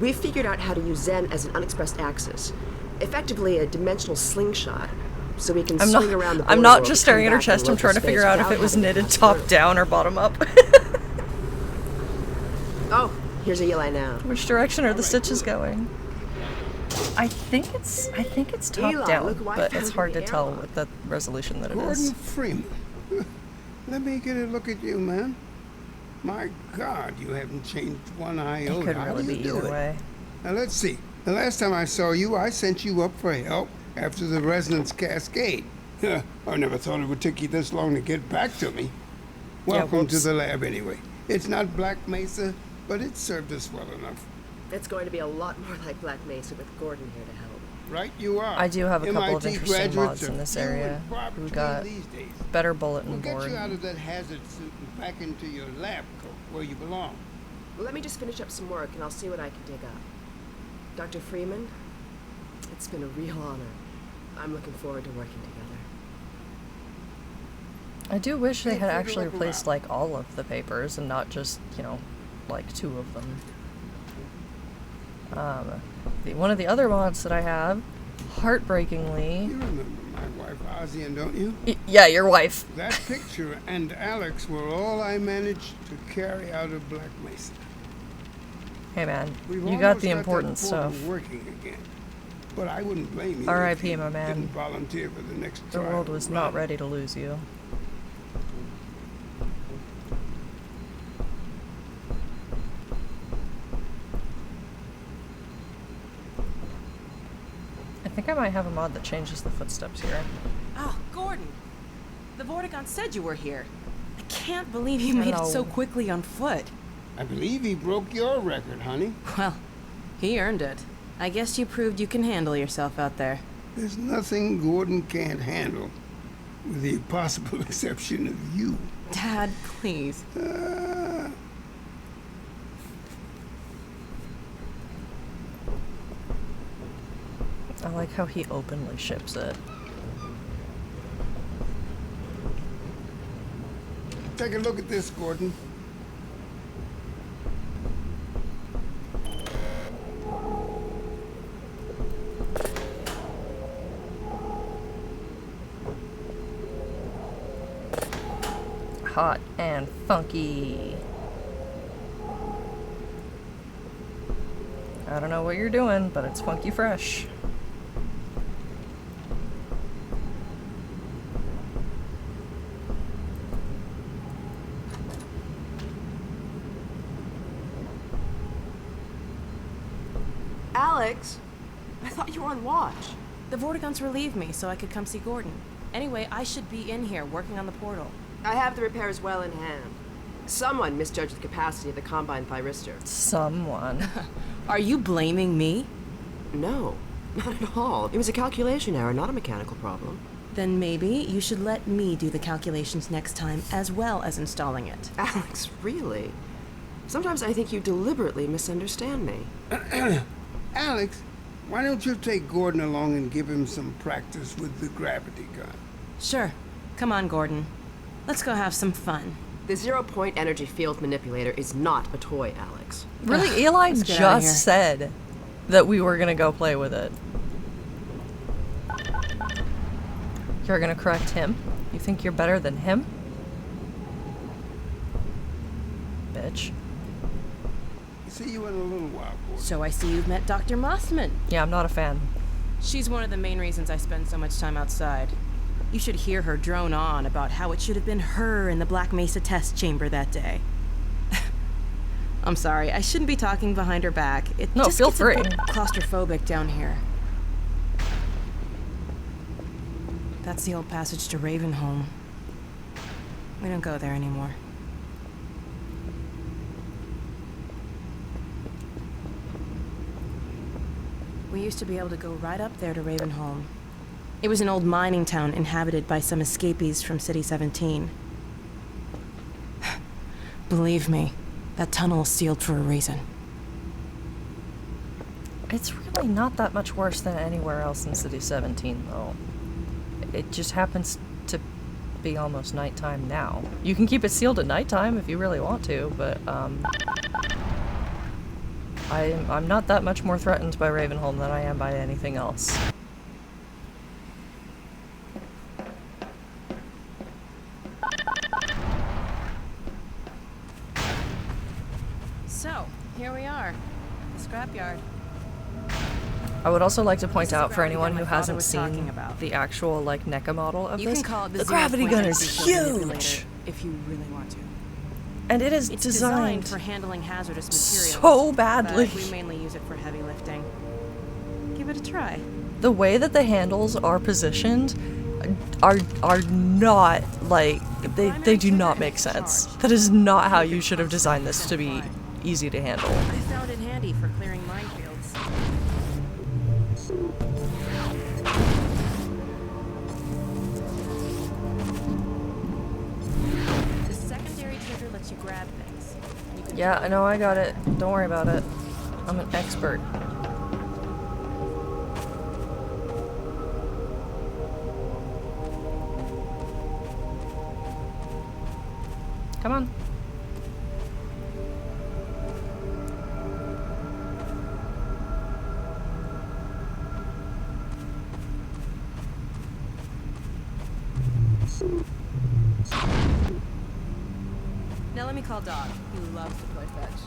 We've figured out how to use Zen as an unexpressed axis, effectively a dimensional slingshot, so we can swing around the border. I'm not world just and staring at come her back chest. to I'm trying to local figure space out if without it was having to knitted pass top through. down or bottom up. Oh, here's Eli now. Which direction are the stitches going? I think it's top Eli, down, look who I but found it's in hard the to tell airlock. with the resolution that it Gordon is. Freeman. Let me get a look at you, man. My God, you haven't changed one iota. It could How really do you be do either it? way. Now let's see. The last time I saw you, I sent you up for help after the resonance cascade. I never thought it would take you this long to get back to me. Welcome to the lab anyway. It's not Black Mesa, but it served us well enough. It's going to be a lot more like Black Mesa with Gordon here to help. Right you are. I do have a couple of MIT interesting mods graduates in this are few area. and far We between got these days. better bulletin We'll get board. you out of that hazard suit and back into your lab coat where you belong. Well, let me just finish up some work and I'll see what I can dig up. Dr. Freeman, it's been a real honor. I'm looking forward to working together. I do wish they Feel had free to actually look replaced like all of the papers and not just, you know, like 2 of them. One of the other mods that I have, heartbreakingly... You remember my wife Ozian, don't you? Yeah, your wife. That picture and Alex were all I managed to carry out of Black Mesa. Hey man, We've you got almost the that important portal stuff. working again. But I wouldn't blame you. R.I.P. if you my man. Didn't volunteer for the next The trial world was run. not ready to lose you. I think I might have a mod that changes the footsteps here. Oh, Gordon. The Vortigaunt said you were here. I can't believe you made it so quickly on foot. I believe he broke your record, honey. Well, he earned it. I guess you proved you can handle yourself out there. There's nothing Gordon can't handle, with the possible exception of you. Dad, please. I like how he openly ships it. Take a look at this, Gordon. Hot and funky. I don't know what you're doing, but it's funky fresh. Alex, I thought you were on watch. The Vortigaunts relieved me so I could come see Gordon. Anyway, I should be in here working on the portal. I have the repairs well in hand. Someone misjudged the capacity of the Combine thyristor. Someone? Are you blaming me? No, not at all. It was a calculation error, not a mechanical problem. Then maybe you should let me do the calculations next time as well as installing it. Alex, really? Sometimes I think you deliberately misunderstand me. Alex, why don't you take Gordon along and give him some practice with the gravity gun? Sure. Come on, Gordon. Let's go have some fun. The zero-point energy field manipulator is not a toy, Alex. Really, Eli Let's get outta here. just said that we were gonna go play with it. You're gonna correct him? You think you're better than him? Bitch. See you in a little while, Gordon. So I see you've met Dr. Mossman. Yeah, I'm not a fan. She's one of the main reasons I spend so much time outside. You should hear her drone on about how it should have been her in the Black Mesa test chamber that day. I'm sorry, I shouldn't be talking behind her back. It No, just feel gets free. a bit claustrophobic down here. That's the old passage to Ravenholm. We don't go there anymore. We used to be able to go right up there to Ravenholm. It was an old mining town inhabited by some escapees from City 17. Believe me, that tunnel is sealed for a reason. It's really not that much worse than anywhere else in City 17, though. It just happens to be almost nighttime now. You can keep it sealed at nighttime if you really want to, but, I'm not that much more threatened by Ravenholm than I am by anything else. So, here we are. The scrapyard. I would also like to point This is the out for gravity anyone gun who my father hasn't was seen talking about. the actual, like, NECA model of You this, can call it the gravity gun is huge! If you really want to. And it is It's designed for handling hazardous materials. so badly. But we mainly use it for heavy lifting. Give it a try. the way that the handles are positioned are not, like, they do not make sense. That is not how you should have designed this to be easy to handle. I found it handy for clearing minefields. The secondary trigger lets you grab things. Yeah, I know, I got it. Don't worry about it. I'm an expert. Come on. Now let me call Dog. He loves to play fetch.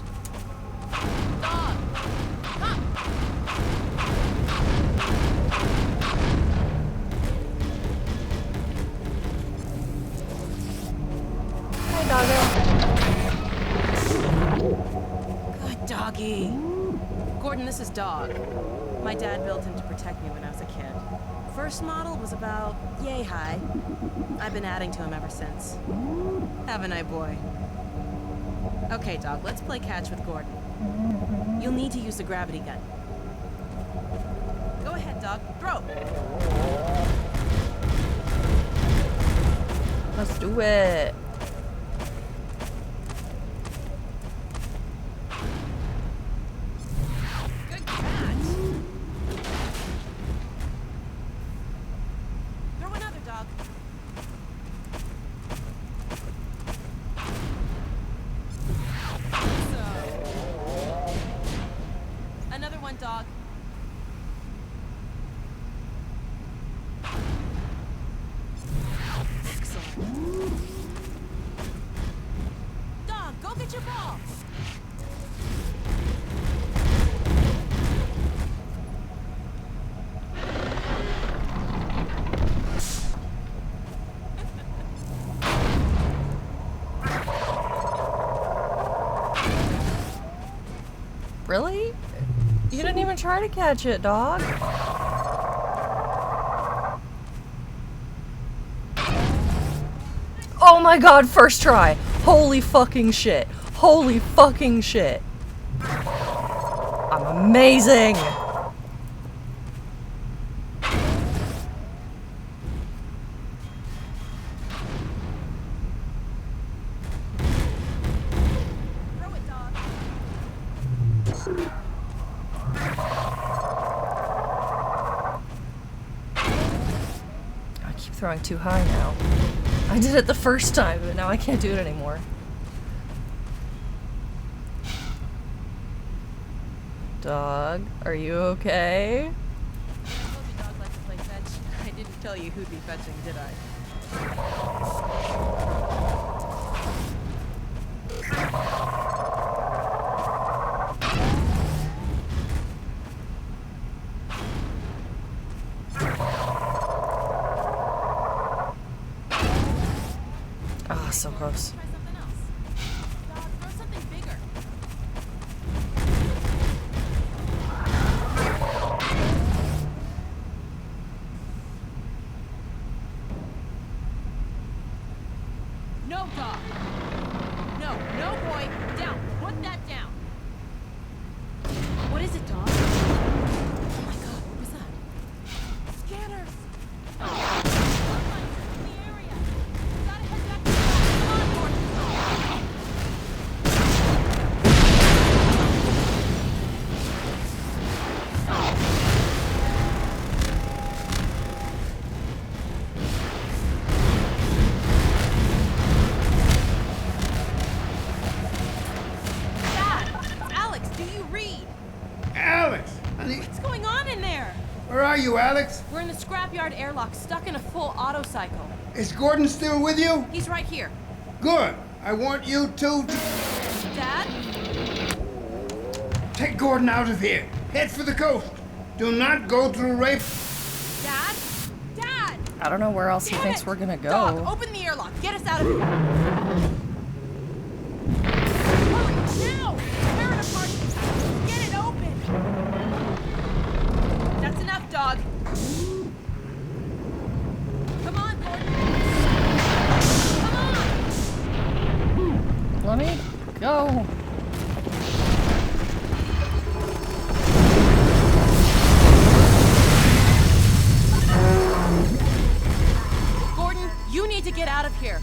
Dog! Come! Good doggy. Gordon, this is Dog. My dad built him to protect me when I was a kid. First model was about yay high. I've been adding to him ever since. Have a night, boy. Okay, Dog, let's play catch with Gordon. You'll need to use the gravity gun. Go ahead, Dog. Throw! Let's do it. Good catch. Throw another, Dog. Another one, Dog. Excellent. Dog, go get your ball. Really? You didn't even try to catch it, Dog. Oh my god, first try. Holy fucking shit. Holy fucking shit. I'm amazing. I keep throwing too high now. I did it the first time, but now I can't do it anymore. Dog, are you okay? I told you Dog likes to play fetch. I didn't tell you who'd be fetching, did I? Ah, so close. Try something else. Dog, throw something bigger. No, Dog. No, no, boy. Down. Put that down. What is it, Dog? Oh my god, what was that? Scanners. What's going on in there? Where are you, Alex? We're in the scrapyard airlock, stuck in a full auto cycle. Is Gordon still with you? He's right here. Good. I want you two to... Dad? Take Gordon out of here. Head for the coast. Do not go through rape. Dad? Dad! I don't know where else he Damn thinks it! we're gonna go. Dog, open the airlock. Get us out of here. Hurry, now! Tear it apart. Get it open. That's enough, Dog. go. Gordon, you need to get out of here.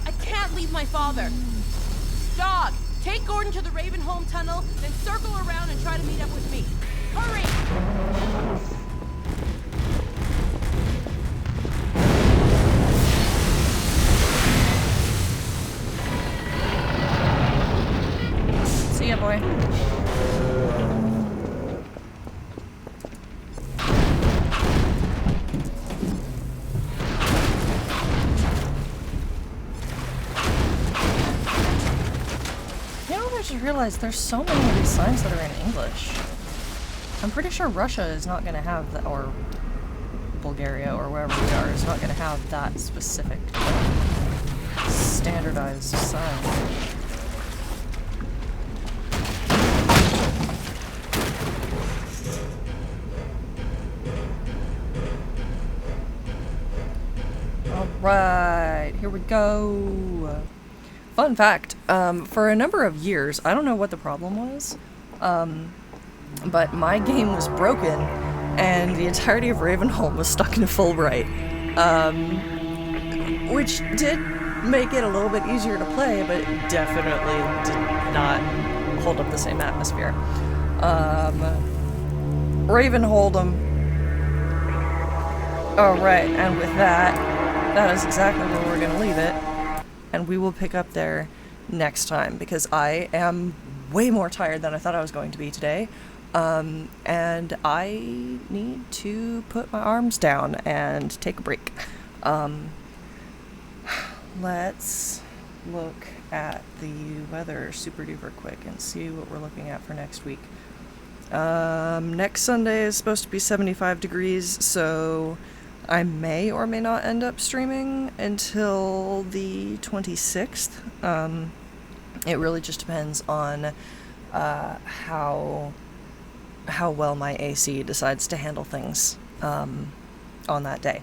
I can't leave my father. Dog, take Gordon to the Ravenholm tunnel, then circle around and try to meet up with me. Hurry! See ya, boy. You know, I just realized there's so many of these signs that are in English. I'm pretty sure Russia is not going to have that, or Bulgaria, or wherever we are, is not going to have that specific standardized sign. Alright, here we go. Fun fact, for a number of years, I don't know what the problem was, but my game was broken and the entirety of Ravenholm was stuck in Fulbright, which did make it a little bit easier to play, but it definitely did not hold up the same atmosphere. Ravenhold'em. Alright, and with that is exactly where we're going to leave it, and we will pick up there next time, because I am way more tired than I thought I was going to be today, and I need to put my arms down and take a break. Let's look at the weather super duper quick and see what we're looking at for next week. Next Sunday is supposed to be 75 degrees, so I may or may not end up streaming until the 26th. It really just depends on how well my AC decides to handle things on that day.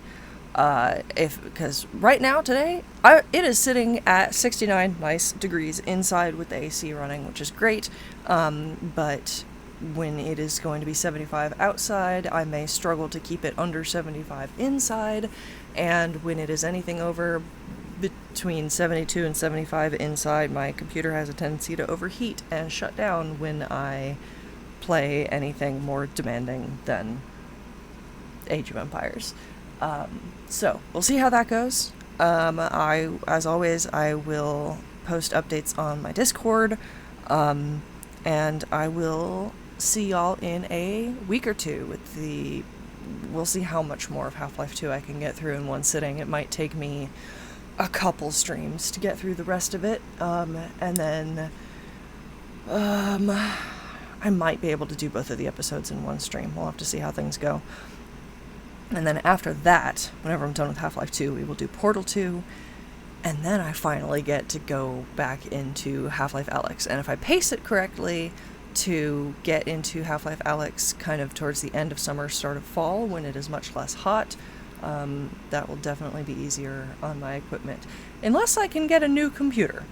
Because right now, today, it is sitting at 69 nice degrees inside with the AC running, which is great, but when it is going to be 75 outside, I may struggle to keep it under 75 inside, and when it is anything over between 72 and 75 inside, my computer has a tendency to overheat and shut down when I play anything more demanding than Age of Empires. So we'll see how that goes. As always, I will post updates on my Discord, and I will see y'all in a week or two we'll see how much more of Half-Life 2 I can get through in one sitting. It might take me a couple streams to get through the rest of it, and then I might be able to do both of the episodes in one stream. We'll have to see how things go. And then after that, whenever I'm done with Half-Life 2, we will do Portal 2, and then I finally get to go back into Half-Life Alyx. And if I pace it correctly to get into Half-Life Alyx kind of towards the end of summer, start of fall, when it is much less hot, that will definitely be easier on my equipment. Unless I can get a new computer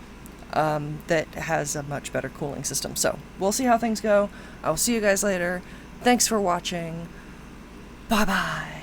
that has a much better cooling system. So, we'll see how things go. I'll see you guys later. Thanks for watching. Bye-bye.